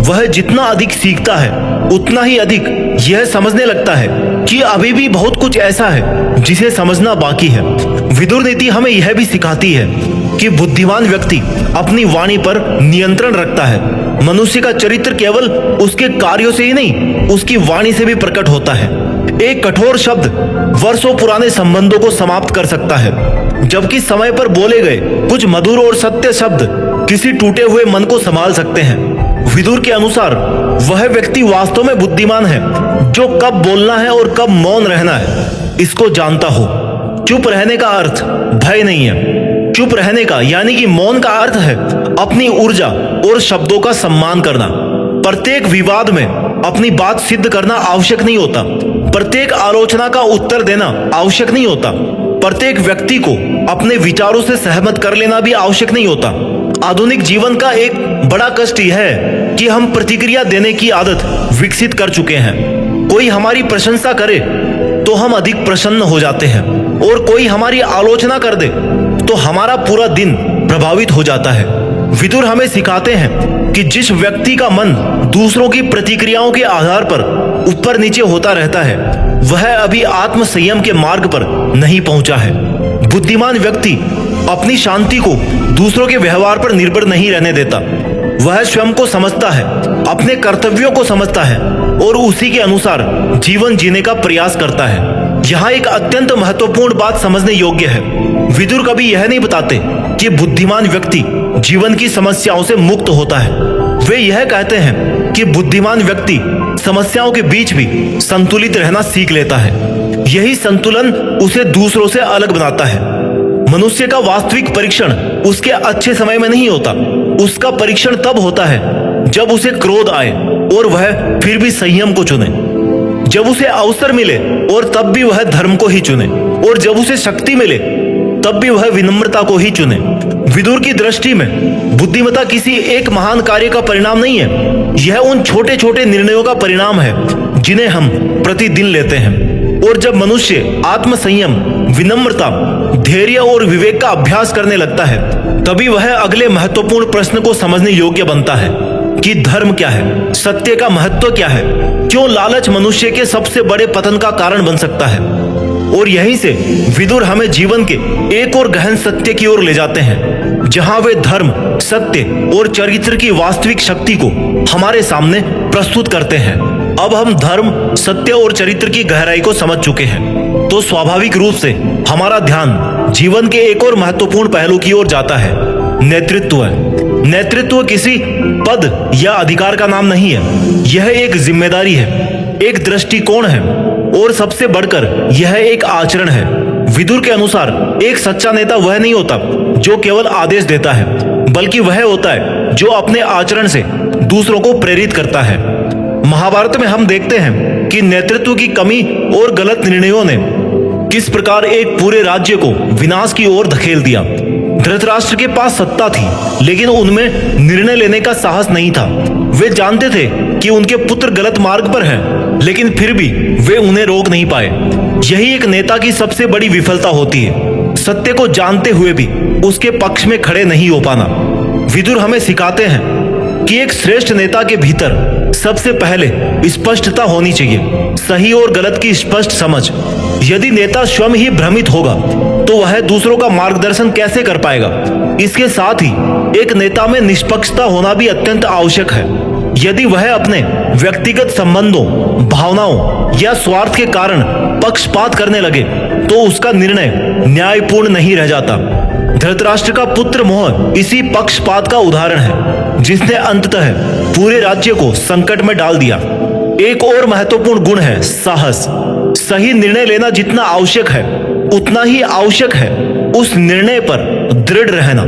वह जितना अधिक सीखता है उतना ही अधिक यह समझने लगता है कि अभी भी बहुत कुछ ऐसा है जिसे समझना बाकी है। विदुर नीति हमें यह भी सिखाती है कि बुद्धिमान व्यक्ति अपनी वाणी पर नियंत्रण रखता है। मनुष्य का चरित्र केवल उसके कार्यों से ही नहीं उसकी वाणी से भी प्रकट होता है। एक कठोर शब्द वर्षों पुराने संबंधों को समाप्त कर सकता है, जबकि समय पर बोले गए कुछ मधुर और सत्य शब्द किसी टूटे हुए मन को संभाल सकते हैं। विदुर के अनुसार वह व्यक्ति वास्तव में बुद्धिमान है जो कब बोलना है और कब मौन रहना है इसको जानता हो। चुप रहने का अर्थ भय नहीं है। चुप रहने का यानी कि मौन का अर्थ है अपनी ऊर्जा और शब्दों का सम्मान करना। प्रत्येक विवाद में अपनी बात सिद्ध करना आवश्यक नहीं होता। प्रत्येक आलोचना का उत्तर देना आवश्यक नहीं होता। प्रत्येक व्यक्ति को अपने विचारों से सहमत कर लेना भी आवश्यक नहीं होता। आधुनिक जीवन का एक बड़ा कष्ट यह है कि हम प्रतिक्रिया देने की आदत विकसित कर चुके हैं। कोई हमारी प्रशंसा करे तो हम अधिक प्रसन्न हो जाते हैं और कोई हमारी आलोचना कर दे तो हमारा पूरा दिन प्रभावित हो जाता है। विदुर हमें सिखाते हैं कि जिस व्यक्ति का मन दूसरों की प्रतिक्रियाओं के आधार पर ऊपर नीचे होता रहता है, वह अभी आत्म संयम के मार्ग पर नहीं पहुंचा है। बुद्धिमान व्यक्ति अपनी शांति को दूसरों के व्यवहार पर निर्भर नहीं रहने देता। वह स्वयं को समझता है, अपने कर्तव्यों को समझता है और उसी के अनुसार जीवन जीने का प्रयास करता है। यहाँ एक अत्यंत महत्वपूर्ण बात समझने योग्य है। विदुर कभी यह नहीं बताते कि बुद्धिमान व्यक्ति जीवन की समस्याओं से मुक्त होता है। वे यह कहते हैं कि बुद्धिमान व्यक्ति समस्याओं के बीच भी संतुलित रहना सीख लेता है। यही संतुलन उसे दूसरों से अलग बनाता है। मनुष्य का वास्तविक परीक्षण उसके अच्छे समय में नहीं होता। उसका परीक्षण तब होता है जब उसे क्रोध आए और वह फिर भी संयम को चुने, जब उसे अवसर मिले और तब भी वह धर्म को ही चुने, और जब उसे शक्ति मिले तब भी वह विनम्रता को ही चुने। विदुर की दृष्टि में बुद्धिमत्ता किसी एक महान कार्य का परिणाम नहीं है। यह उन छोटे छोटे निर्णयों का परिणाम है जिन्हें हम प्रतिदिन लेते हैं। और जब मनुष्य आत्म संयम, विनम्रता, धैर्य और विवेक का अभ्यास करने लगता है, तभी वह अगले महत्वपूर्ण प्रश्न को समझने योग्य बनता है कि धर्म क्या है, सत्य का महत्व क्या है, क्यों लालच मनुष्य के सबसे बड़े पतन का कारण बन सकता है। और यहीं से विदुर हमें जीवन के एक और गहन सत्य की ओर ले जाते हैं, जहां वे धर्म, सत्य और चरित्र की वास्तविक शक्ति को हमारे सामने प्रस्तुत करते हैं। अब हम धर्म, सत्य और चरित्र की गहराई को समझ चुके हैं, तो स्वाभाविक रूप से हमारा ध्यान जीवन के एक और महत्वपूर्ण पहलू की ओर जाता है, नेतृत्व। नेतृत्व किसी पद या अधिकार का नाम नहीं है। यह एक जिम्मेदारी है, एक दृष्टिकोण है और सबसे बढ़कर यह एक आचरण है। विदुर के अनुसार एक सच्चा नेता वह नहीं होता जो केवल आदेश देता है, बल्कि वह होता है जो अपने आचरण से दूसरों को प्रेरित करता है। महाभारत में हम देखते हैं कि नेतृत्व की कमी और गलत निर्णयों ने किस प्रकार एक पूरे राज्य को विनाश की ओर धकेल दिया। धृतराष्ट्र के पास सत्ता थी, लेकिन उनमें निर्णय लेने का साहस नहीं था। वे जानते थे कि उनके पुत्र गलत मार्ग पर हैं, लेकिन फिर भी वे उन्हें रोक नहीं पाए। यही एक नेता की सबसे बड़ी विफलता होती है, सत्य को जानते हुए भी उसके पक्ष में खड़े नहीं हो पाना। विदुर हमें सिखाते हैं कि एक श्रेष्ठ नेता के भीतर सबसे पहले स्पष्टता होनी चाहिए, सही और गलत की स्पष्ट समझ। यदि नेता स्वयं ही भ्रमित होगा तो वह दूसरों का मार्गदर्शन कैसे कर पाएगा। इसके साथ ही एक नेता में निष्पक्षता होना भी अत्यंत आवश्यक है। यदि वह अपने व्यक्तिगत संबंधों, भावनाओं या स्वार्थ के कारण पक्षपात करने लगे तो उसका निर्णय न्यायपूर्ण नहीं रह जाता। धृतराष्ट्र का पुत्र मोह इसी पक्षपात का उदाहरण है, जिसने अंततः पूरे राज्य को संकट में डाल दिया। एक और महत्वपूर्ण गुण है साहस। सही निर्णय लेना जितना आवश्यक है, उतना ही आवश्यक है उस निर्णय पर दृढ़ रहना।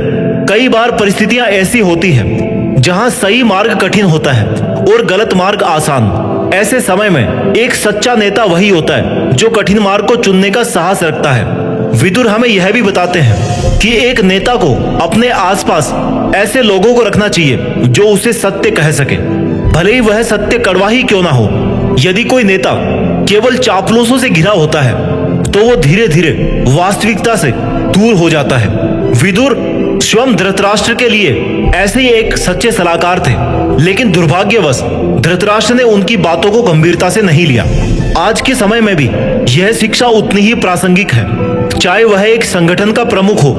कई बार परिस्थितियां ऐसी होती हैं जहां सही मार्ग कठिन होता है और गलत मार्ग आसान। ऐसे समय में एक सच्चा नेता वही होता है जो कठिन मार्ग को चुनने का साहस रखता है। विदुर हमें यह भी बताते हैं कि एक नेता को अपने आसपास ऐसे लोगों को रखना चाहिए जो उसे सत्य कह सके, भले ही वह सत्य कड़वा ही क्यों ना हो। यदि कोई नेता केवल चापलूसों से घिरा होता है तो वो धीरे धीरे वास्तविकता से दूर हो जाता है। विदुर स्वयं धृतराष्ट्र के लिए ऐसे ही एक सच्चे सलाहकार थे, लेकिन दुर्भाग्यवश धृतराष्ट्र ने उनकी बातों को गंभीरता से नहीं लिया। आज के समय में भी यह शिक्षा उतनी ही प्रासंगिक है, चाहे वह एक संगठन का प्रमुख हो,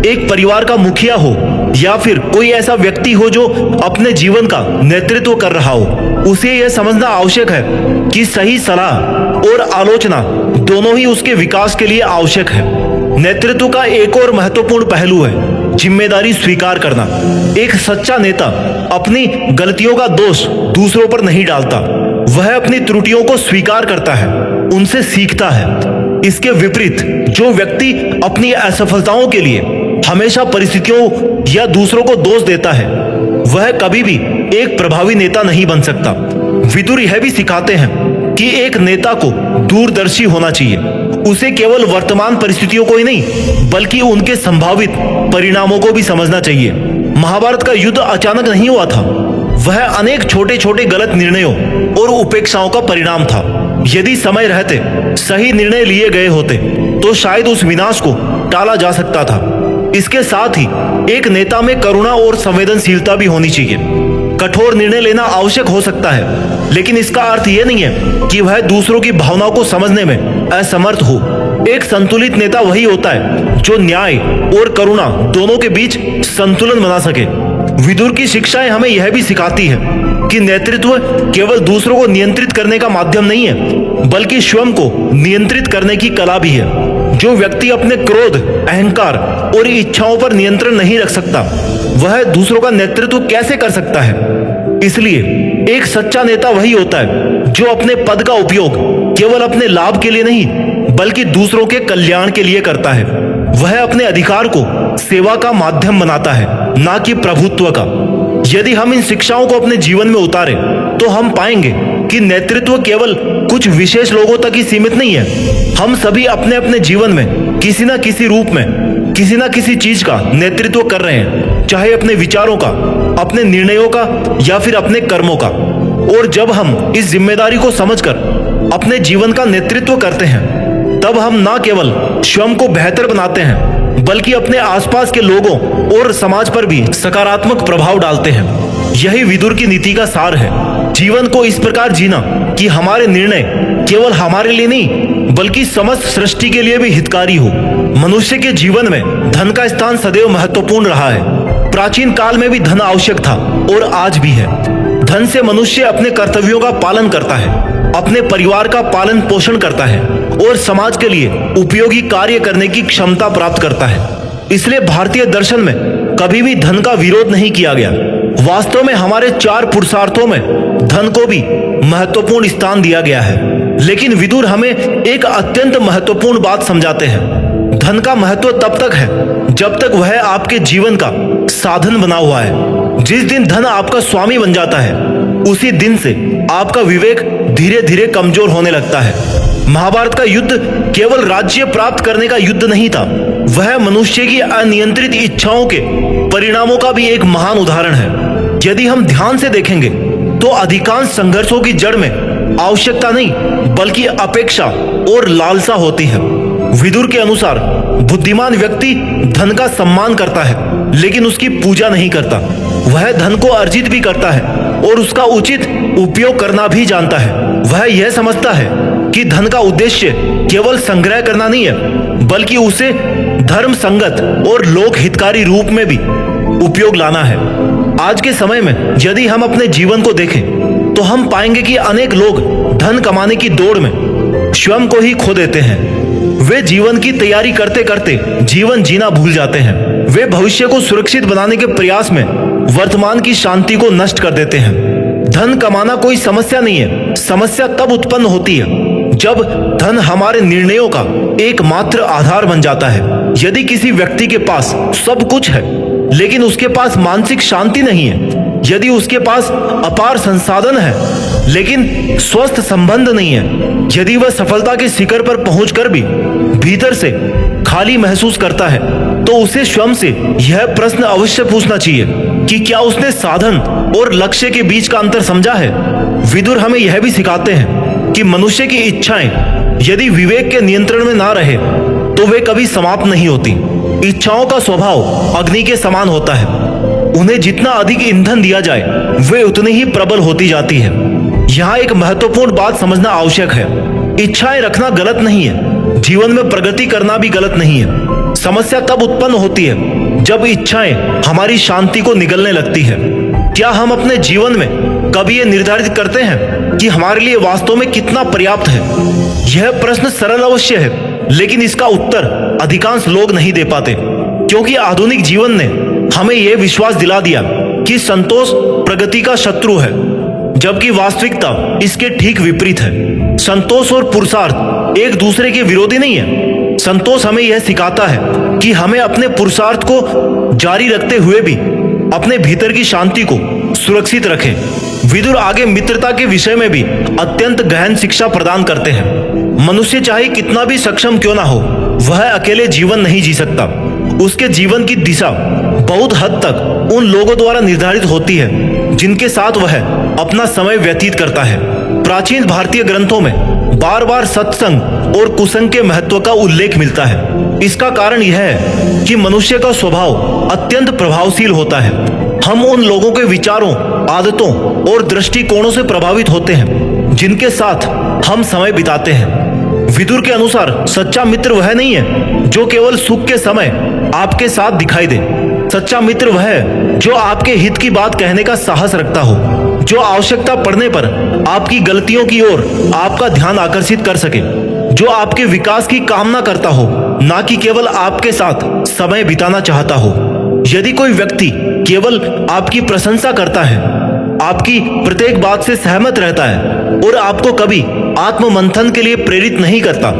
एक परिवार का मुखिया हो या फिर कोई ऐसा व्यक्ति हो जो अपने जीवन का नेतृत्व कर रहा हो। उसे यह समझना आवश्यक है कि सही सलाह और आलोचना दोनों ही उसके विकास के लिए आवश्यक है। नेतृत्व का एक और महत्वपूर्ण पहलू है जिम्मेदारी स्वीकार करना। एक सच्चा नेता अपनी गलतियों का दोष दूसरों पर नहीं डालता, वह अपनी त्रुटियों को स्वीकार करता है, उनसे सीखता है। इसके विपरीत जो व्यक्ति अपनी असफलताओं के लिए हमेशा परिस्थितियों या दूसरों को दोष देता है, वह कभी भी एक प्रभावी नेता नहीं बन सकता। विदुर यह भी सिखाते हैं कि एक नेता को दूरदर्शी होना चाहिए। उसे केवल वर्तमान परिस्थितियों को ही नहीं, बल्कि उनके संभावित परिणामों को भी समझना चाहिए। महाभारत का युद्ध अचानक नहीं हुआ था, वह अनेक छोटे छोटे गलत निर्णयों और उपेक्षाओं का परिणाम था। यदि समय रहते सही निर्णय लिए गए होते तो शायद उस विनाश को टाला जा सकता था। इसके साथ ही एक नेता में करुणा और संवेदनशीलता भी होनी चाहिए। कठोर निर्णय लेना आवश्यक हो सकता है, लेकिन इसका अर्थ यह नहीं है कि वह दूसरों की भावनाओं को समझने में असमर्थ हो। एक संतुलित नेता वही होता है जो न्याय और करुणा दोनों के बीच संतुलन बना सके। विदुर की शिक्षाएं हमें यह भी सिखाती है कि नेतृत्व केवल दूसरों को नियंत्रित करने का माध्यम नहीं है, बल्कि स्वयं को नियंत्रित करने की कला भी है। जो व्यक्ति अपने क्रोध, अहंकार और इच्छाओं पर नियंत्रण नहीं रख सकता, वह दूसरों का नेतृत्व कैसे कर सकता है। इसलिए एक सच्चा नेता वही होता है जो अपने पद का उपयोग केवल अपने लाभ के लिए नहीं, बल्कि दूसरों के कल्याण के लिए करता है। वह अपने अधिकार को सेवा का माध्यम बनाता है, ना कि प्रभुत्व का। यदि हम इन शिक्षाओं को अपने जीवन में उतारें, तो हम पाएंगे कि नेतृत्व केवल कुछ विशेष लोगों तक ही सीमित नहीं है। हम सभी अपने अपने जीवन में किसी न किसी रूप में किसी न किसी चीज का नेतृत्व कर रहे हैं, चाहे अपने विचारों का, अपने निर्णयों का या फिर अपने कर्मों का। और जब हम इस जिम्मेदारी को समझकर अपने जीवन का नेतृत्व करते हैं, तब हम न केवल स्वयं को बेहतर बनाते हैं, बल्कि अपने आसपास के लोगों और समाज पर भी सकारात्मक प्रभाव डालते हैं। यही विदुर की नीति का सार है। जीवन को इस प्रकार जीना कि हमारे निर्णय केवल हमारे लिए नहीं, बल्कि समस्त सृष्टि के लिए भी हितकारी हो। मनुष्य के जीवन में धन का स्थान सदैव महत्वपूर्ण रहा है। प्राचीन काल में भी धन आवश्यक था और आज भी है। धन से मनुष्य अपने कर्तव्यों का पालन करता है, अपने परिवार का पालन पोषण करता है और समाज के लिए उपयोगी कार्य करने की क्षमता प्राप्त करता है। इसलिए भारतीय दर्शन में कभी भी धन का विरोध नहीं किया गया। वास्तव में हमारे 4 पुरुषार्थों में धन को भी महत्वपूर्ण स्थान दिया गया है। लेकिन विदुर हमें एक अत्यंत महत्वपूर्ण बात समझाते हैं। धन का महत्व तब तक है जब तक वह आपके जीवन का साधन बना हुआ है। जिस दिन धन आपका स्वामी बन जाता है, उसी दिन से आपका विवेक धीरे धीरे कमजोर होने लगता है। महाभारत का युद्ध केवल राज्य प्राप्त करने का युद्ध नहीं था, वह मनुष्य की अनियंत्रित इच्छाओं के परिणामों का भी एक महान उदाहरण है। यदि हम ध्यान से देखेंगे तो अधिकांश संघर्षों की जड़ में आवश्यकता नहीं, बल्कि अपेक्षा और लालसा होती है। विदुर के अनुसार बुद्धिमान व्यक्ति धन का सम्मान करता है, लेकिन उसकी पूजा नहीं करता। वह धन को अर्जित भी करता है और उसका उचित उपयोग करना भी जानता है। वह यह समझता है कि धन का उद्देश्य केवल संग्रह करना नहीं है, बल्कि उसे धर्म संगत और लोक हितकारी रूप में भी उपयोग लाना है। आज के समय में यदि हम अपने जीवन को देखें, तो हम पाएंगे कि अनेक लोग धन कमाने की दौड़ में स्वयं को ही खो देते हैं। वे जीवन की तैयारी करते करते जीवन जीना भूल जाते हैं। वे भविष्य को सुरक्षित बनाने के प्रयास में वर्तमान की शांति को नष्ट कर देते हैं। धन कमाना कोई समस्या नहीं है। समस्या तब उत्पन्न होती है जब धन हमारे निर्णयों का एकमात्र आधार बन जाता है। यदि किसी व्यक्ति के पास सब कुछ है, लेकिन उसके पास मानसिक शांति नहीं है, यदि उसके पास अपार संसाधन है लेकिन स्वस्थ संबंध नहीं है, यदि वह सफलता के शिखर पर पहुंचकर भी भीतर से खाली महसूस करता है, तो उसे स्वयं से यह प्रश्न अवश्य पूछना चाहिए कि क्या उसने साधन और लक्ष्य के बीच का अंतर समझा है। विदुर हमें यह भी सिखाते हैं कि मनुष्य की इच्छाएं यदि विवेक के नियंत्रण में ना रहे, तो वे कभी समाप्त नहीं होती। इच्छाओं का स्वभाव अग्नि के समान होता है। उन्हें जितना अधिक ईंधन दिया जाए, वे उतनी ही प्रबल होती जाती है। यहाँ एक महत्वपूर्ण बात समझना आवश्यक है। इच्छाएं रखना गलत नहीं है, जीवन में प्रगति करना भी गलत नहीं है। समस्या तब उत्पन्न होती है जब इच्छाएं हमारी शांति को निगलने लगती है। क्या हम अपने जीवन में कभी ये निर्धारित करते हैं कि हमारे लिए वास्तव में कितना पर्याप्त है? यह प्रश्न सरल अवश्य है, लेकिन इसका उत्तर अधिकांश लोग नहीं दे पाते, क्योंकि आधुनिक जीवन ने हमें यह विश्वास दिला दिया कि संतोष प्रगति का शत्रु है, जबकि वास्तविकता इसके ठीक विपरीत है। संतोष और पुरुषार्थ एक दूसरे के विरोधी नहीं है। संतोष हमें यह सिखाता है कि हमें अपने पुरुषार्थ को जारी रखते हुए भी अपने भीतर की शांति को सुरक्षित रखें। विदुर आगे मित्रता के विषय में भी अत्यंत गहन शिक्षा प्रदान करते हैं। मनुष्य चाहे कितना भी सक्षम क्यों ना हो, वह अकेले जीवन नहीं जी सकता। उसके जीवन की दिशा बहुत हद तक उन लोगों द्वारा निर्धारित होती है जिनके साथ वह अपना समय व्यतीत करता है। प्राचीन भारतीय ग्रंथों में बार बार सत्संग और कुसंग के महत्व का उल्लेख मिलता है। इसका कारण यह है कि मनुष्य का स्वभाव अत्यंत प्रभावशील होता है। हम उन लोगों के विचारों, आदतों और दृष्टिकोणों से प्रभावित होते हैं जिनके साथ हम समय बिताते हैं। विदुर के अनुसार सच्चा मित्र वह नहीं है जो केवल सुख के समय आपके साथ दिखाई दे। सच्चा मित्र वह है जो आपके हित की बात कहने का साहस रखता हो, जो आवश्यकता पड़ने पर आपकी गलतियों की ओर आपका ध्यान आकर्षित कर सके, जो आपके विकास की कामना करता हो, ना कि केवल आपके साथ समय बिताना चाहता हो। यदि कोई व्यक्ति केवल आपकी प्रशंसा करता है, आपकी प्रत्येक बात से सहमत रहता है और आपको कभी आत्म मंथन के लिए प्रेरित नहीं करता,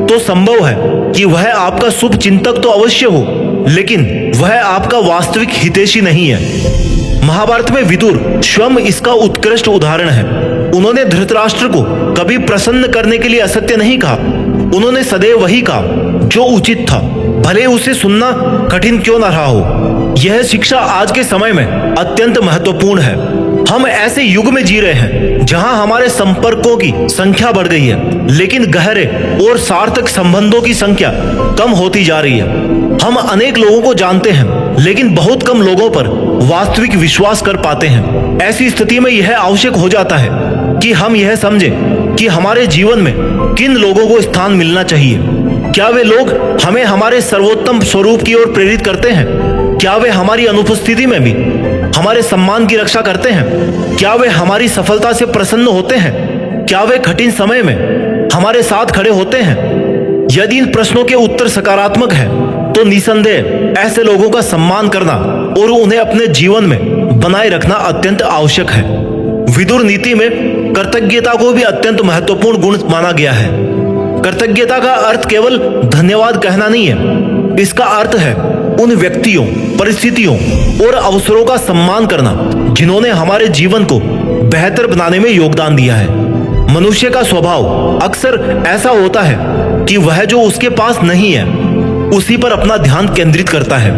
तो संभव है कि वह आपका शुभ चिंतक तो अवश्य हो, लेकिन वह आपका वास्तविक हितैषी नहीं है। महाभारत में विदुर स्वयं इसका उत्कृष्ट उदाहरण है। उन्होंने धृतराष्ट्र को कभी प्रसन्न करने के लिए असत्य नहीं कहा। उन्होंने सदैव वही कहा जो उचित था, भले उसे सुनना कठिन क्यों न रहा हो। यह शिक्षा आज के समय में अत्यंत महत्वपूर्ण है। हम ऐसे युग में जी रहे हैं जहां हमारे संपर्कों की संख्या बढ़ गई है, लेकिन गहरे और सार्थक संबंधों की संख्या कम होती जा रही है। हम अनेक लोगों को जानते हैं, लेकिन बहुत कम लोगों पर वास्तविक विश्वास कर पाते हैं। ऐसी स्थिति में यह आवश्यक हो जाता है कि हम यह समझें कि हमारे जीवन में किन लोगों को स्थान मिलना चाहिए। क्या वे लोग हमें हमारे सर्वोत्तम स्वरूप की ओर प्रेरित करते हैं? क्या वे हमारी अनुपस्थिति में भी हमारे सम्मान की रक्षा करते हैं? क्या वे हमारी सफलता से प्रसन्न होते हैं? क्या वे कठिन समय में हमारे साथ खड़े होते हैं? यदि इन प्रश्नों के उत्तर सकारात्मक है तो निसंदेह ऐसे लोगों का सम्मान करना और उन्हें अपने जीवन में बनाए रखना अत्यंत आवश्यक है। विदुर नीति में कृतज्ञता को भी अत्यंत महत्वपूर्ण गुण माना गया है। कृतज्ञता का अर्थ केवल धन्यवाद कहना नहीं है। इसका अर्थ है उन व्यक्तियों, परिस्थितियों और अवसरों का सम्मान करना जिन्होंने हमारे जीवन को बेहतर बनाने में योगदान दिया है। मनुष्य का स्वभाव अक्सर ऐसा होता है कि वह जो उसके पास नहीं है उसी पर अपना ध्यान केंद्रित करता है।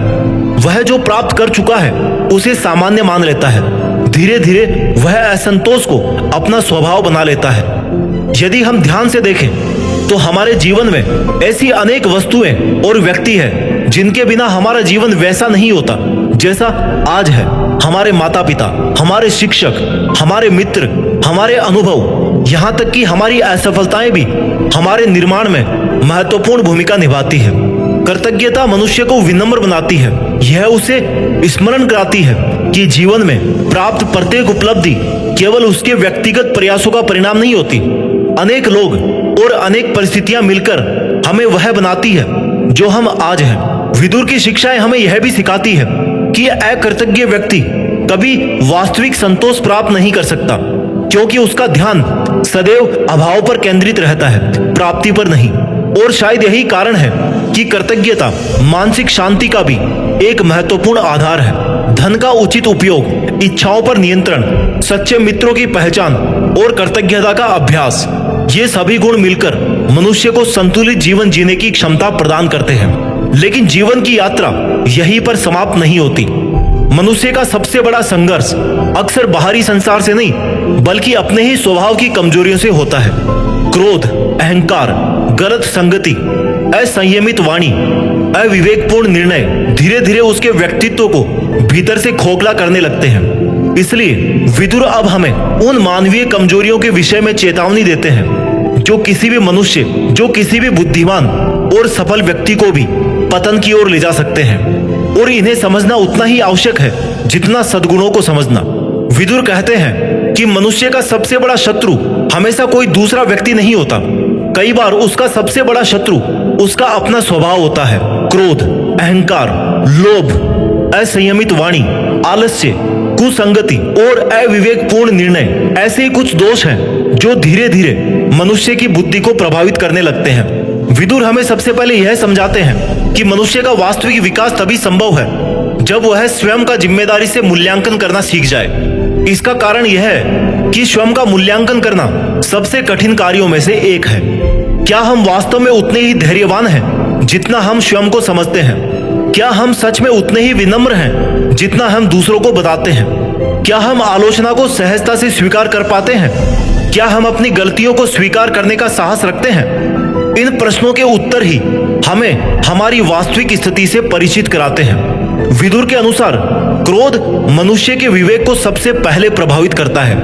वह जो प्राप्त कर चुका है उसे सामान्य मान लेता है। धीरे धीरे वह असंतोष को अपना स्वभाव बना लेता है। यदि हम ध्यान से देखें तो हमारे जीवन में ऐसी अनेक वस्तुएं और व्यक्ति हैं जिनके बिना हमारा जीवन वैसा नहीं होता जैसा आज है। हमारे माता पिता, हमारे शिक्षक, हमारे मित्र, हमारे अनुभव, यहाँ तक कि हमारी असफलताएं भी हमारे निर्माण में महत्वपूर्ण भूमिका निभाती है। कृतज्ञता मनुष्य को विनम्र बनाती है। यह उसे स्मरण कराती है कि जीवन में प्राप्त प्रत्येक उपलब्धि केवल उसके व्यक्तिगत प्रयासों का परिणाम नहीं होती। अनेक लोग और अनेक परिस्थितियां मिलकर हमें वह बनाती है जो हम आज हैं। विदुर की शिक्षाएं हमें यह भी सिखाती है कि अकृतज्ञ व्यक्ति कभी वास्तविक संतोष प्राप्त नहीं कर सकता, क्योंकि उसका ध्यान सदैव अभाव पर केंद्रित रहता है, प्राप्ति पर नहीं। और शायद यही कारण है कि कृतज्ञता मानसिक शांति का भी एक महत्वपूर्ण आधार है। धन का उचित उपयोग, इच्छाओं पर नियंत्रण, सच्चे मित्रों की पहचान और कृतज्ञता का अभ्यास, ये सभी गुण मिलकर मनुष्य को संतुलित जीवन जीने की क्षमता प्रदान करते हैं। लेकिन जीवन की यात्रा यहीं पर समाप्त नहीं होती। मनुष्य का सबसे बड़ा संघर्ष अक्सर बाहरी संसार से नहीं बल्कि अपने ही स्वभाव की कमजोरियों से होता है। क्रोध, अहंकार, गलत संगति, असंयमित वाणी, अविवेकपूर्ण निर्णय धीरे धीरे उसके व्यक्तित्व को भीतर से खोखला करने लगते हैं। इसलिए विदुर अब हमें उन मानवीय कमजोरियों के विषय में चेतावनी देते हैं जो किसी भी मनुष्य, जो किसी भी बुद्धिमान और सफल व्यक्ति को भी पतन की ओर ले जा सकते हैं। और इन्हें समझना उतना ही आवश्यक है जितना सद्गुणों को समझना। विदुर कहते हैं कि मनुष्य का सबसे बड़ा शत्रु हमेशा कोई दूसरा व्यक्ति नहीं होता। कई बार उसका सबसे बड़ा शत्रु उसका अपना स्वभाव होता है। क्रोध, अहंकार, लोभ, असंयमित वाणी, आलस्य, कुसंगति और अविवेकपूर्ण निर्णय, ऐसे ही कुछ दोष हैं जो धीरे धीरे मनुष्य की बुद्धि को प्रभावित करने लगते हैं। विदुर हमें सबसे पहले यह समझाते हैं कि मनुष्य का वास्तविक विकास तभी संभव है जब वह स्वयं का जिम्मेदारी से मूल्यांकन करना सीख जाए। इसका कारण यह है कि स्वयं का मूल्यांकन करना सबसे कठिन कार्यों में से एक है। क्या हम वास्तव में उतने ही धैर्यवान हैं जितना हम स्वयं को समझते हैं? क्या हम सच में उतने ही विनम्र हैं जितना हम दूसरों को बताते हैं? क्या हम आलोचना को सहजता से स्वीकार कर पाते हैं? क्या हम अपनी गलतियों को स्वीकार करने का साहस रखते हैं? इन प्रश्नों के उत्तर ही हमें हमारी वास्तविक स्थिति से परिचित कराते हैं। विदुर के अनुसार क्रोध मनुष्य के विवेक को सबसे पहले प्रभावित करता है।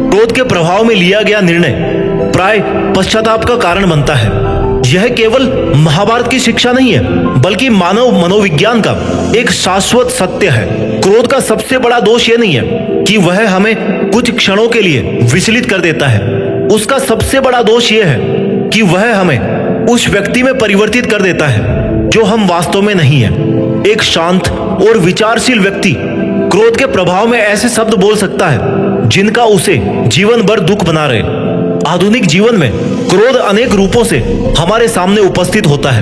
क्रोध के प्रभाव में लिया गया निर्णय प्राय पश्चाताप का कारण बनता है। यह केवल महाभारत की शिक्षा नहीं है, बल्कि मानव मनोविज्ञान का एक शाश्वत सत्य है। क्रोध का सबसे बड़ा दोष यह नहीं है कि वह हमें कुछ क्षणों के लिए विचलित कर देता है। उसका सबसे बड़ा दोष यह है कि वह हमें उस व्यक्ति में परिवर्तित कर देता है जो हम वास्तव में नहीं है। एक शांत और विचारशील व्यक्ति क्रोध के प्रभाव में ऐसे शब्द बोल सकता है जिनका उसे जीवन भर दुख बना रहे। आधुनिक जीवन में क्रोध अनेक रूपों से हमारे सामने उपस्थित होता है।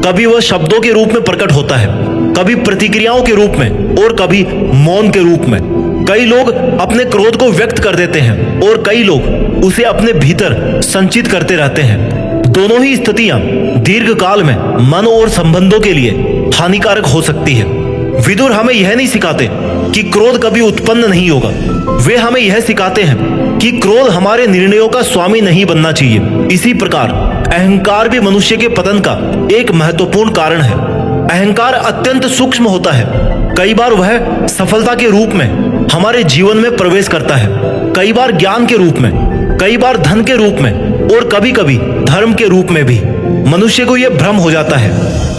कभी वह शब्दों के रूप में प्रकट होता है, कभी प्रतिक्रियाओं के रूप में और कभी मौन के रूप में। कई लोग अपने क्रोध को व्यक्त कर देते हैं और कई लोग उसे अपने भीतर संचित करते रहते हैं। दोनों ही स्थितियां दीर्घ काल में मन और संबंधों के लिए हानिकारक हो सकती है। विदुर हमें यह नहीं सिखाते कि क्रोध कभी उत्पन्न नहीं होगा। वे हमें यह सिखाते हैं कि क्रोध हमारे निर्णयों का स्वामी नहीं बनना चाहिए। इसी प्रकार अहंकार भी मनुष्य के पतन का एक महत्वपूर्ण कारण है। अहंकार अत्यंत सूक्ष्म होता है। कई बार वह सफलता के रूप में हमारे जीवन में प्रवेश करता है, कई बार ज्ञान के रूप में, कई बार धन के रूप में और कभी कभी धर्म के रूप में भी। मनुष्य को यह भ्रम हो जाता है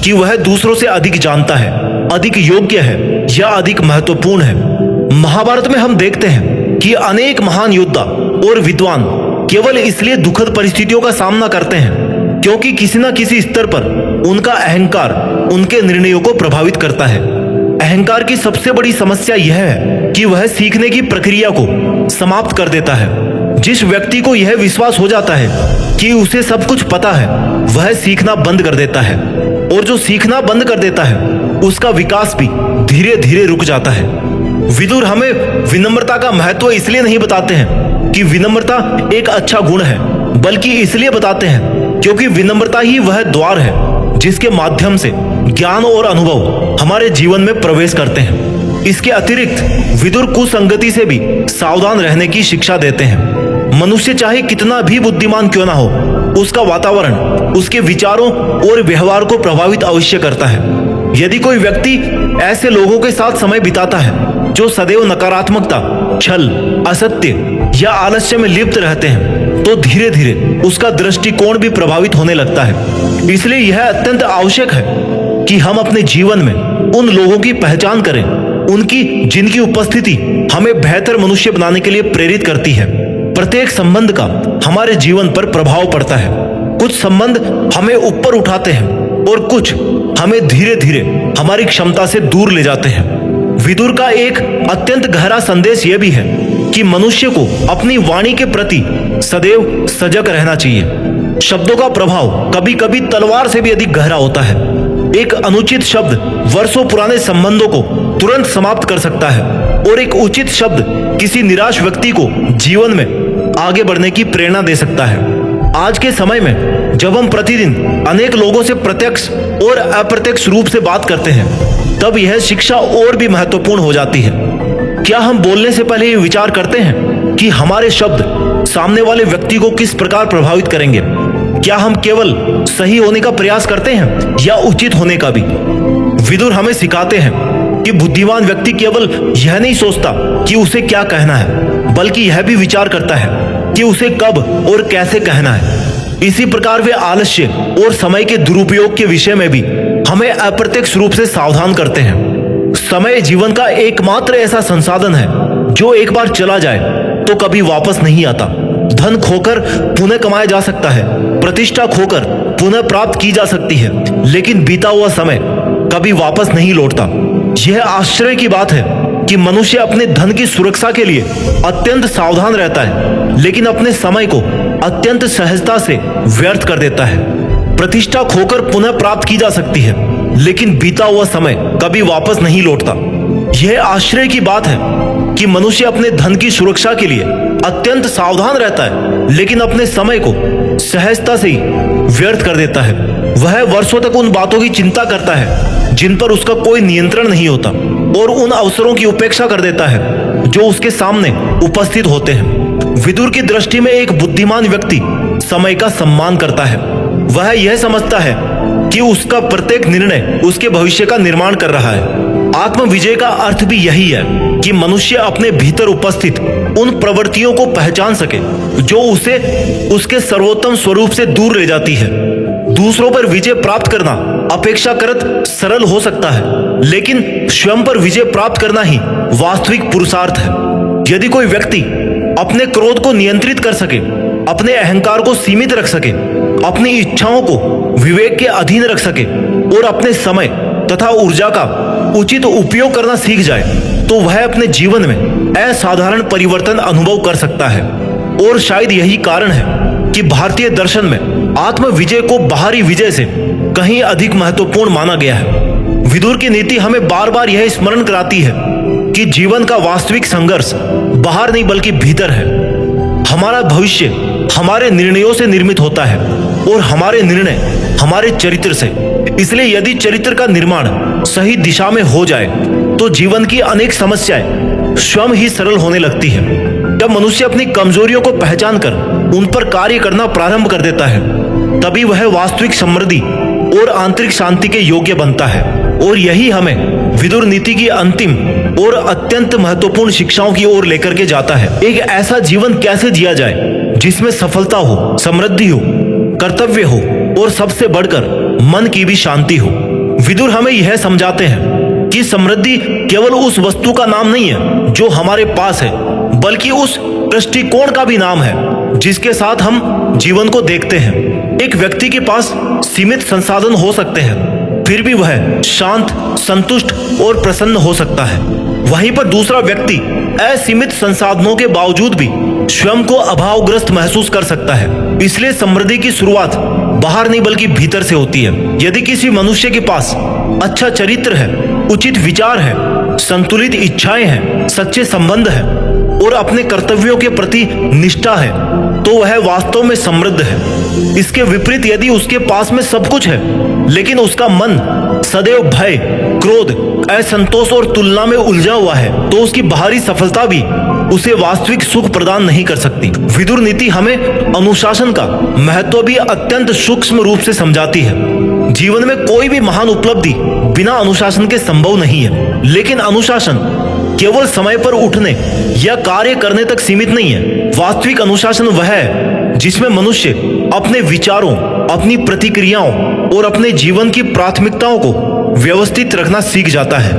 कि वह दूसरों से अधिक जानता है, अधिक योग्य है या अधिक महत्वपूर्ण है। महाभारत में हम देखते हैं कि अनेक महान योद्धा और विद्वान केवल इसलिए दुखद परिस्थितियों का सामना करते हैं क्योंकि किसी न किसी स्तर पर उनका अहंकार उनके निर्णयों को प्रभावित करता है। अहंकार की सबसे बड़ी समस्या यह है कि वह सीखने की प्रक्रिया को समाप्त कर देता है। जिस व्यक्ति को यह विश्वास हो जाता है कि उसे सब कुछ पता है, वह सीखना बंद कर देता है, और जो सीखना बंद कर देता है उसका विकास भी धीरे धीरे रुक जाता है। विदुर हमें विनम्रता का महत्व इसलिए नहीं बताते हैं कि विनम्रता एक अच्छा गुण है, बल्कि इसलिए बताते हैं क्योंकि विनम्रता ही वह द्वार है जिसके माध्यम से ज्ञान और अनुभव हमारे जीवन में प्रवेश करते हैं। इसके अतिरिक्त विदुर कुसंगति से भी सावधान रहने की शिक्षा देते हैं। मनुष्य चाहे कितना भी बुद्धिमान क्यों ना हो, उसका वातावरण उसके विचारों और व्यवहार को प्रभावित अवश्य करता है। यदि कोई व्यक्ति ऐसे लोगों के साथ समय बिताता है जो सदैव नकारात्मकता, छल, असत्य या आलस्य में लिप्त रहते हैं, तो धीरे धीरे उसका दृष्टिकोण भी प्रभावित होने लगता है। इसलिए यह अत्यंत आवश्यक है कि हम अपने जीवन में उन लोगों की पहचान करें, उनकी जिनकी उपस्थिति हमें बेहतर मनुष्य बनाने के लिए प्रेरित करती है। प्रत्येक संबंध का हमारे जीवन पर प्रभाव पड़ता है। कुछ संबंध हमें ऊपर उठाते हैं और कुछ हमें धीरे धीरे हमारी क्षमता से दूर ले जाते हैं। विदुर का एक अत्यंत गहरा संदेश यह भी है कि मनुष्य को अपनी वाणी के प्रति सदैव सजग रहना चाहिए। शब्दों का प्रभाव कभी कभी तलवार से भी अधिक गहरा होता है। एक अनुचित शब्द वर्षों पुराने संबंधों को तुरंत समाप्त कर सकता है और एक उचित शब्द किसी निराश व्यक्ति को जीवन में आगे बढ़ने की प्रेरणा दे सकता है। आज के समय में जब हम प्रतिदिन अनेक लोगों से प्रत्यक्ष और अप्रत्यक्ष रूप से बात करते हैं, तब यह शिक्षा और भी महत्वपूर्ण हो जाती है। क्या हम बोलने से पहले ये विचार करते हैं कि हमारे शब्द सामने वाले व्यक्ति को किस प्रकार प्रभावित करेंगे? क्या हम केवल सही होने का प्रयास करते हैं या उचित होने का भी? विदुर हमें सिखाते हैं कि बुद्धिमान व्यक्ति केवल यह नहीं सोचता कि उसे क्या कहना है, बल्कि यह भी विचार करता है कि उसे कब और कैसे कहना है। इसी प्रकार वे आलस्य और समय के दुरुपयोग के विषय में भी हमें अप्रत्यक्ष रूप से सावधान करते हैं। समय जीवन का एकमात्र ऐसा संसाधन है जो एक बार चला जाए तो कभी वापस नहीं आता। धन खोकर पुनः कमाया जा सकता है, प्रतिष्ठा खोकर पुनः प्राप्त की जा सकती है, लेकिन बीता हुआ समय कभी वापस नहीं लौटता। यह आश्चर्य की बात है कि मनुष्य अपने धन की सुरक्षा के लिए अत्यंत सावधान रहता है, लेकिन अपने समय को अत्यंत सहजता से व्यर्थ कर देता है। प्रतिष्ठा खोकर पुनः प्राप्त की जा सकती है, लेकिन बीता हुआ समय कभी वापस नहीं लौटता। यह आश्चर्य की बात है कि मनुष्य अपने धन की सुरक्षा के लिए अत्यंत सावधान रहता है, लेकिन अपने समय को सहजता से ही व्यर्थ कर देता है। वह वर्षों तक उन बातों की चिंता करता है जिन पर उसका कोई नियंत्रण नहीं होता, और उन अवसरों की उपेक्षा कर देता है जो उसके सामने उपस्थित होते हैं। विदुर की दृष्टि में एक बुद्धिमान व्यक्ति समय का सम्मान करता है। वह यह समझता है कि उसका प्रत्येक निर्णय उसके भविष्य का निर्माण कर रहा है। आत्म विजय का अर्थ भी यही है कि मनुष्य अपने भीतर उपस्थित उन प्रवृत्तियों को पहचान सके जो उसे उसके सर्वोत्तम स्वरूप से दूर ले जाती है। दूसरों पर विजय प्राप्त करना अपेक्षाकृत सरल हो सकता है, लेकिन स्वयं पर विजय प्राप्त करना ही वास्तविक पुरुषार्थ है। यदि कोई व्यक्ति अपने क्रोध को नियंत्रित कर सके, अपने अहंकार को सीमित रख सके, अपनी इच्छाओं को विवेक के अधीन रख सके और अपने समय तथा ऊर्जा का उचित उपयोग करना सीख जाए, तो वह अपने जीवन में असाधारण परिवर्तन अनुभव कर सकता है। और शायद यही कारण है कि भारतीय दर्शन में आत्म विजय को बाहरी विजय से कहीं अधिक महत्वपूर्ण माना गया है। विदुर की नीति हमें बार बार यह स्मरण कराती है कि जीवन का वास्तविक संघर्ष बाहर नहीं बल्कि भीतर है। हमारा भविष्य हमारे निर्णयों से निर्मित होता है और हमारे निर्णय हमारे चरित्र से। इसलिए यदि चरित्र का निर्माण सही दिशा में हो जाए तो जीवन की अनेक समस्याएं स्वयं ही सरल होने लगती है। जब मनुष्य अपनी कमजोरियों को पहचान कर उन पर कार्य करना प्रारंभ कर देता है, तभी वह वास्तविक समृद्धि और आंतरिक शांति के योग्य बनता है। और यही हमें विदुर नीति की अंतिम और अत्यंत महत्वपूर्ण शिक्षाओं की ओर लेकर के जाता है। एक ऐसा जीवन कैसे जिया जाए जिसमें सफलता हो, समृद्धि हो, कर्तव्य हो और सबसे बढ़कर मन की भी शांति हो। विदुर हमें यह समझाते हैं कि समृद्धि केवल उस वस्तु का नाम नहीं है जो हमारे पास है, बल्कि उस दृष्टिकोण का भी नाम है जिसके साथ हम जीवन को देखते हैं। एक व्यक्ति के पास सीमित संसाधन हो सकते हैं, फिर भी वह शांत, संतुष्ट और प्रसन्न हो सकता है। वहीं पर दूसरा व्यक्ति असीमित संसाधनों के बावजूद भी स्वयं को अभावग्रस्त महसूस कर सकता है। इसलिए समृद्धि की शुरुआत बाहर नहीं बल्कि भीतर से होती है। यदि किसी मनुष्य के पास अच्छा चरित्र है, उचित विचार है, संतुलित इच्छाएं हैं, सच्चे संबंध है और अपने कर्तव्यों के प्रति निष्ठा है, तो वह वास्तव में समृद्ध है। इसके विपरीत यदि उसके पास में सब कुछ है, लेकिन उसका मन सदैव भय, क्रोध, असंतोष और तुलना में उलझा हुआ है, तो उसकी बाहरी सफलता भी उसे वास्तविक सुख प्रदान नहीं कर सकती। विदुर नीति हमें अनुशासन का महत्व भी अत्यंत सूक्ष्म रूप से समझाती है। जीवन में कोई भी महान उपलब्धि बिना अनुशासन के संभव नहीं है, लेकिन अनुशासन केवल समय पर उठने या कार्य करने तक सीमित नहीं है। वास्तविक अनुशासन वह है जिसमें मनुष्य अपने विचारों, अपनी प्रतिक्रियाओं और अपने जीवन की प्राथमिकताओं को व्यवस्थित रखना सीख जाता है।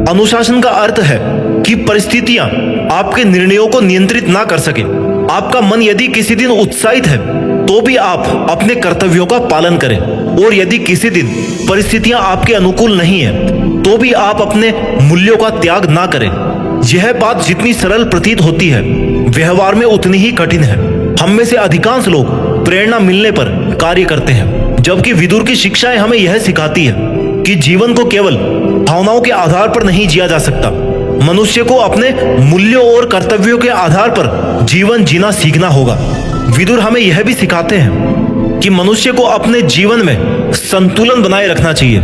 अनुशासन का अर्थ है कि परिस्थितियां आपके निर्णयों को नियंत्रित ना कर सके। आपका मन यदि किसी दिन उत्साहित है तो भी आप अपने कर्तव्यों का पालन करें, और यदि किसी दिन परिस्थितियां आपके अनुकूल नहीं है तो भी आप अपने मूल्यों का त्याग ना करें। यह बात जितनी सरल प्रतीत होती है, व्यवहार में उतनी ही कठिन है। हम में से अधिकांश लोग प्रेरणा मिलने पर कार्य करते हैं, जबकि विदुर की शिक्षाएं हमें यह सिखाती है कि जीवन को केवल भावनाओं के आधार पर नहीं जिया जा सकता। मनुष्य को अपने मूल्यों और कर्तव्यों के आधार पर जीवन जीना सीखना होगा। विदुर हमें यह भी सिखाते हैं कि मनुष्य को अपने जीवन में संतुलन बनाए रखना चाहिए।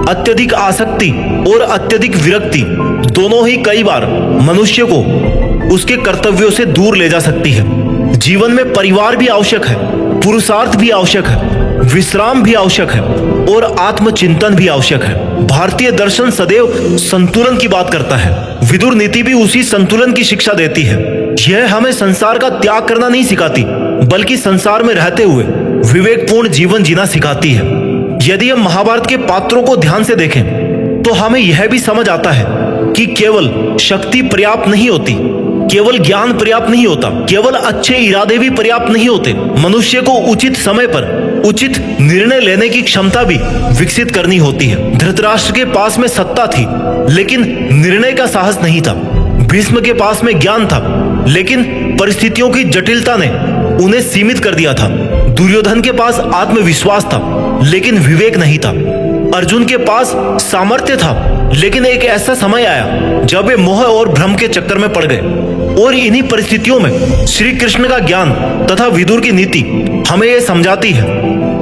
अत्यधिक आसक्ति और अत्यधिक विरक्ति दोनों ही कई बार मनुष्य को उसके कर्तव्यों से दूर ले जा सकती है। जीवन में परिवार भी आवश्यक है, पुरुषार्थ भी आवश्यक है, विश्राम भी आवश्यक है और आत्मचिंतन भी आवश्यक है। भारतीय दर्शन सदैव संतुलन की बात करता है। विदुर नीति भी उसी संतुलन की शिक्षा देती है। यह हमें संसार का त्याग करना नहीं सिखाती, बल्कि संसार में रहते हुए विवेकपूर्ण जीवन जीना सिखाती है। यदि हम महाभारत के पात्रों को ध्यान से देखें तो हमें यह भी समझ आता है कि केवल शक्ति पर्याप्त नहीं होती, केवल ज्ञान पर्याप्त नहीं होता, केवल अच्छे इरादे भी पर्याप्त नहीं होते। मनुष्य को उचित समय पर उचित निर्णय लेने की क्षमता भी विकसित करनी होती है। धृतराष्ट्र के पास में सत्ता थी, लेकिन निर्णय का साहस नहीं था। भीष्म के पास में ज्ञान था, लेकिन परिस्थितियों की जटिलता ने उन्हें सीमित कर दिया था। दुर्योधन के पास आत्मविश्वास था, लेकिन विवेक नहीं था। अर्जुन के पास सामर्थ्य था, लेकिन एक ऐसा समय आया जब वे मोह और भ्रम के चक्कर में पड़ गए। और इन्हीं परिस्थितियों में श्री कृष्ण का ज्ञान तथा विदुर की नीति हमें यह समझाती है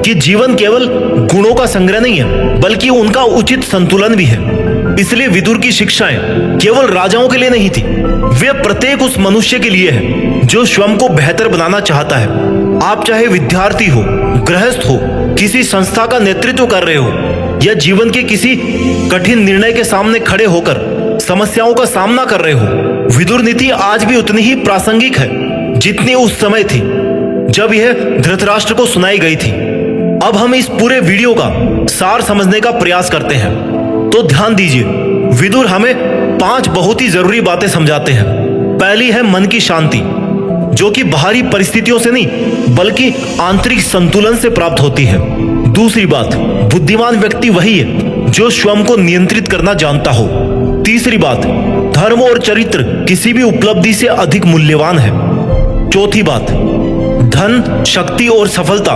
कि जीवन केवल गुणों का संग्रह नहीं है, बल्कि उनका उचित संतुलन भी है। इसलिए विदुर की शिक्षाएं केवल राजाओं के लिए नहीं थी, वे प्रत्येक उस मनुष्य के लिए है जो स्वयं को बेहतर बनाना चाहता है। आप चाहे विद्यार्थी हो, गृहस्थ हो, किसी संस्था का नेतृत्व कर रहे हो या जीवन के किसी कठिन निर्णय के सामने खड़े होकर समस्याओं का सामना कर रहे हो, विदुर नीति आज भी उतनी ही प्रासंगिक है जितनी उस समय थी जब यह धृतराष्ट्र को सुनाई गई थी। अब हम इस पूरे वीडियो का सार समझने का प्रयास करते हैं। तो ध्यान दीजिए, विदुर हमें 5 बहुत ही जरूरी बातें समझाते हैं। पहली है मन की शांति, जो कि बाहरी परिस्थितियों से नहीं बल्कि आंतरिक संतुलन से प्राप्त होती है। दूसरी बात, बुद्धिमान व्यक्ति वही है जो स्वयं को नियंत्रित करना जानता हो। तीसरी बात, धर्म और चरित्र किसी भी उपलब्धि से अधिक मूल्यवान है। चौथी बात, धन, शक्ति और सफलता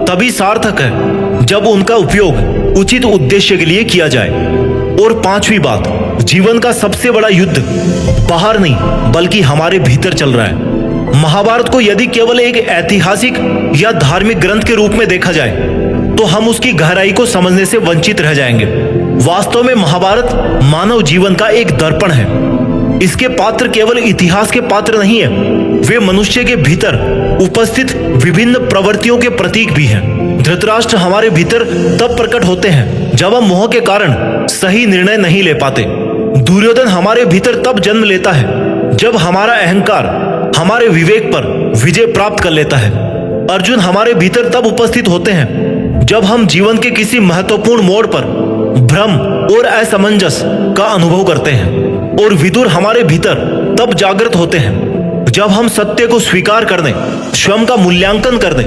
तभी सार्थक है जब उनका उपयोग उचित उद्देश्य के लिए किया जाए। और पांचवी बात, जीवन का सबसे बड़ा युद्ध बाहर नहीं बल्कि हमारे भीतर चल रहा है। महाभारत को यदि केवल एक ऐतिहासिक या धार्मिक ग्रंथ के रूप में देखा जाए तो हम उसकी गहराई को समझने से वंचित रह जाएंगे। वास्तव में महाभारत मानव जीवन का एक दर्पण है। इसके पात्र केवल इतिहास के पात्र नहीं है, वे मनुष्य के भीतर उपस्थित विभिन्न प्रवृत्तियों के प्रतीक भी हैं। धृतराष्ट्र हमारे भीतर तब प्रकट होते हैं जब हम मोह के कारण सही निर्णय नहीं ले पाते। दुर्योधन हमारे भीतर तब जन्म लेता है जब हमारा अहंकार हमारे विवेक पर विजय प्राप्त कर लेता है। अर्जुन हमारे भीतर तब उपस्थित होते हैं जब हम जीवन के किसी महत्वपूर्ण मोड़ पर भ्रम और असमंजस का अनुभव करते हैं। और विदुर हमारे भीतर तब जागृत होते हैं जब हम सत्य को स्वीकार करने, स्वयं का मूल्यांकन करने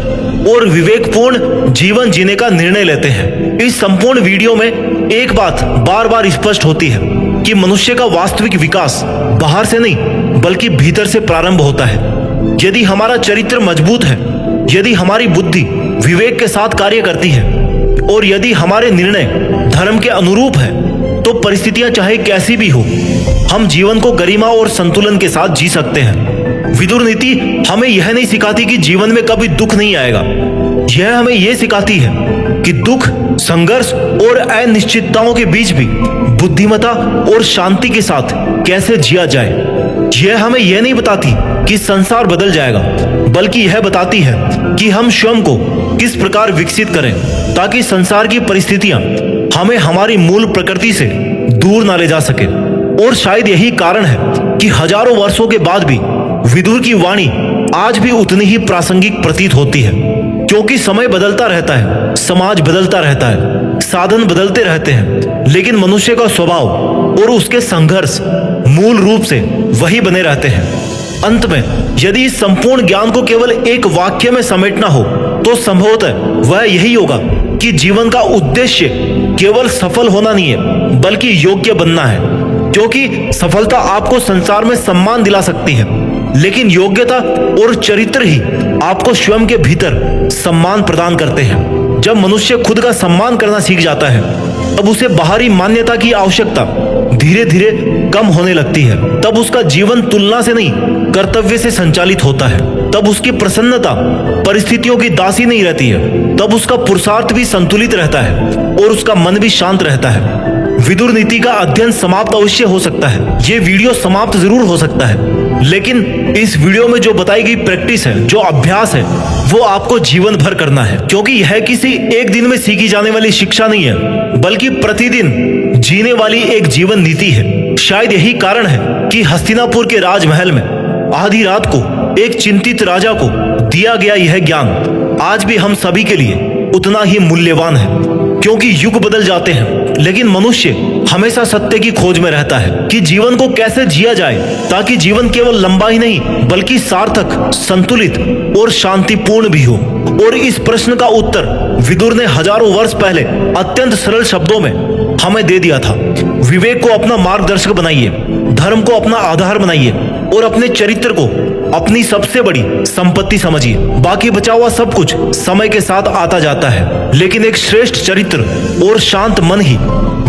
और विवेकपूर्ण जीवन जीने का निर्णय लेते हैं। इस संपूर्ण वीडियो में एक बात बार बार स्पष्ट होती है कि मनुष्य का वास्तविक विकास बाहर से नहीं बल्कि भीतर से प्रारंभ होता है। यदि हमारा चरित्र मजबूत है, यदि हमारी बुद्धि विवेक के साथ कार्य करती है और यदि हमारे निर्णय धर्म के अनुरूप है, तो परिस्थितियां चाहे कैसी भी हो, हम जीवन को गरिमा और संतुलन के साथ जी सकते हैं। विदुर नीति हमें यह नहीं सिखाती कि जीवन में कभी दुख नहीं आएगा। यह हमें यह सिखाती है कि दुख, संघर्ष और अनिश्चितताओं के बीच भी बुद्धिमत्ता और शांति के साथ कैसे जिया जाए। यह हमें यह नहीं बताती कि संसार बदल जाएगा, बल्कि यह बताती है कि हम स्वयं को किस प्रकार विकसित करें ताकि संसार की परिस्थितियां हमें हमारी मूल प्रकृति से दूर ना ले जा सके। और शायद यही कारण है कि हजारों वर्षों के बाद भी विदुर की वाणी आज भी उतनी ही प्रासंगिक प्रतीत होती है, क्योंकि समय बदलता रहता है, समाज बदलता रहता है, साधन बदलते रहते हैं, लेकिन मनुष्य का स्वभाव और उसके संघर्ष मूल रूप से वही बने रहते हैं। अंत में यदि इस संपूर्ण ज्ञान को केवल एक वाक्य में समेटना हो तो संभवतः वह यही होगा कि जीवन का उद्देश्य केवल सफल होना नहीं है बल्कि योग्य बनना है। क्योंकि सफलता आपको संसार में सम्मान दिला सकती है, लेकिन योग्यता और चरित्र ही आपको स्वयं के भीतर सम्मान प्रदान करते हैं। जब मनुष्य खुद का सम्मान करना सीख जाता है, तब उसे बाहरी मान्यता की आवश्यकता धीरे धीरे कम होने लगती है। तब उसका जीवन तुलना से नहीं कर्तव्य से संचालित होता है। तब उसकी प्रसन्नता परिस्थितियों की दासी नहीं रहती है। तब उसका पुरुषार्थ भी संतुलित रहता है और उसका मन भी शांत रहता है। विदुर नीति का अध्ययन समाप्त अवश्य हो सकता है, ये वीडियो समाप्त जरूर हो सकता है, लेकिन इस वीडियो में जो बताई गई प्रैक्टिस है, जो अभ्यास है, वो आपको जीवन भर करना है। क्योंकि यह किसी एक दिन में सीखी जाने वाली शिक्षा नहीं है, बल्कि प्रतिदिन जीने वाली एक जीवन नीति है। शायद यही कारण है कि हस्तिनापुर के राजमहल में आधी रात को एक चिंतित राजा को दिया गया यह ज्ञान आज भी हम सभी के लिए उतना ही मूल्यवान है। क्योंकि युग बदल जाते हैं, लेकिन मनुष्य हमेशा सत्य की खोज में रहता है कि जीवन को कैसे जिया जाए ताकि जीवन केवल लंबा ही नहीं बल्कि सार्थक, संतुलित और शांतिपूर्ण भी हो। और इस प्रश्न का उत्तर विदुर ने हजारों वर्ष पहले अत्यंत सरल शब्दों में हमें दे दिया था। विवेक को अपना मार्गदर्शक बनाइए, धर्म को अपना आधार बनाइए और अपने चरित्र को अपनी सबसे बड़ी संपत्ति समझिए। बाकी बचा हुआ सब कुछ समय के साथ आता जाता है, लेकिन एक श्रेष्ठ चरित्र और शांत मन ही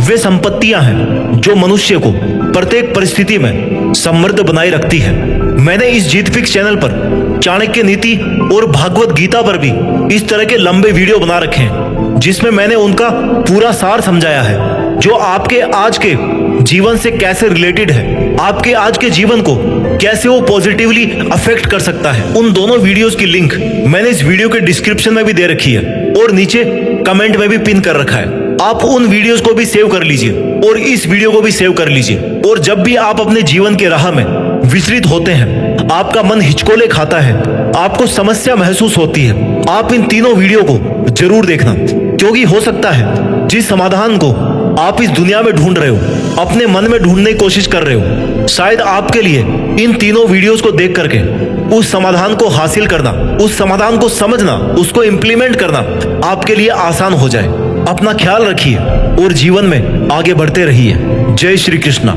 वे संपत्तियां हैं जो मनुष्य को प्रत्येक परिस्थिति में समृद्ध बनाए रखती है। मैंने इस जीत फिक्स चैनल पर चाणक्य नीति और भागवत गीता पर भी इस तरह के लंबे वीडियो बना रखे हैं, जिसमें मैंने उनका पूरा सार समझाया है, जो आपके आज के जीवन से कैसे रिलेटेड है आपके आज के जीवन को कैसे वो पॉजिटिवली अफेक्ट कर सकता है। उन दोनों वीडियोस की लिंक मैंने इस वीडियो के डिस्क्रिप्शन में भी दे रखी है और नीचे कमेंट में भी पिन कर रखा है। आप उन वीडियोस को भी सेव कर लीजिए और इस वीडियो को भी सेव कर लीजिए। और जब भी आप अपने जीवन के राह में विचलित होते हैं, आपका मन हिचकोले खाता है, आपको समस्या महसूस होती है, आप इन तीनों वीडियो को जरूर देखना, क्योंकि हो सकता है जिस समाधान को आप इस दुनिया में ढूंढ रहे हो, अपने मन में ढूंढने की कोशिश कर रहे हो, शायद आपके लिए इन तीनों वीडियोस को देख करके उस समाधान को हासिल करना, उस समाधान को समझना, उसको इम्प्लीमेंट करना आपके लिए आसान हो जाए। अपना ख्याल रखिए और जीवन में आगे बढ़ते रहिए। जय श्री कृष्णा।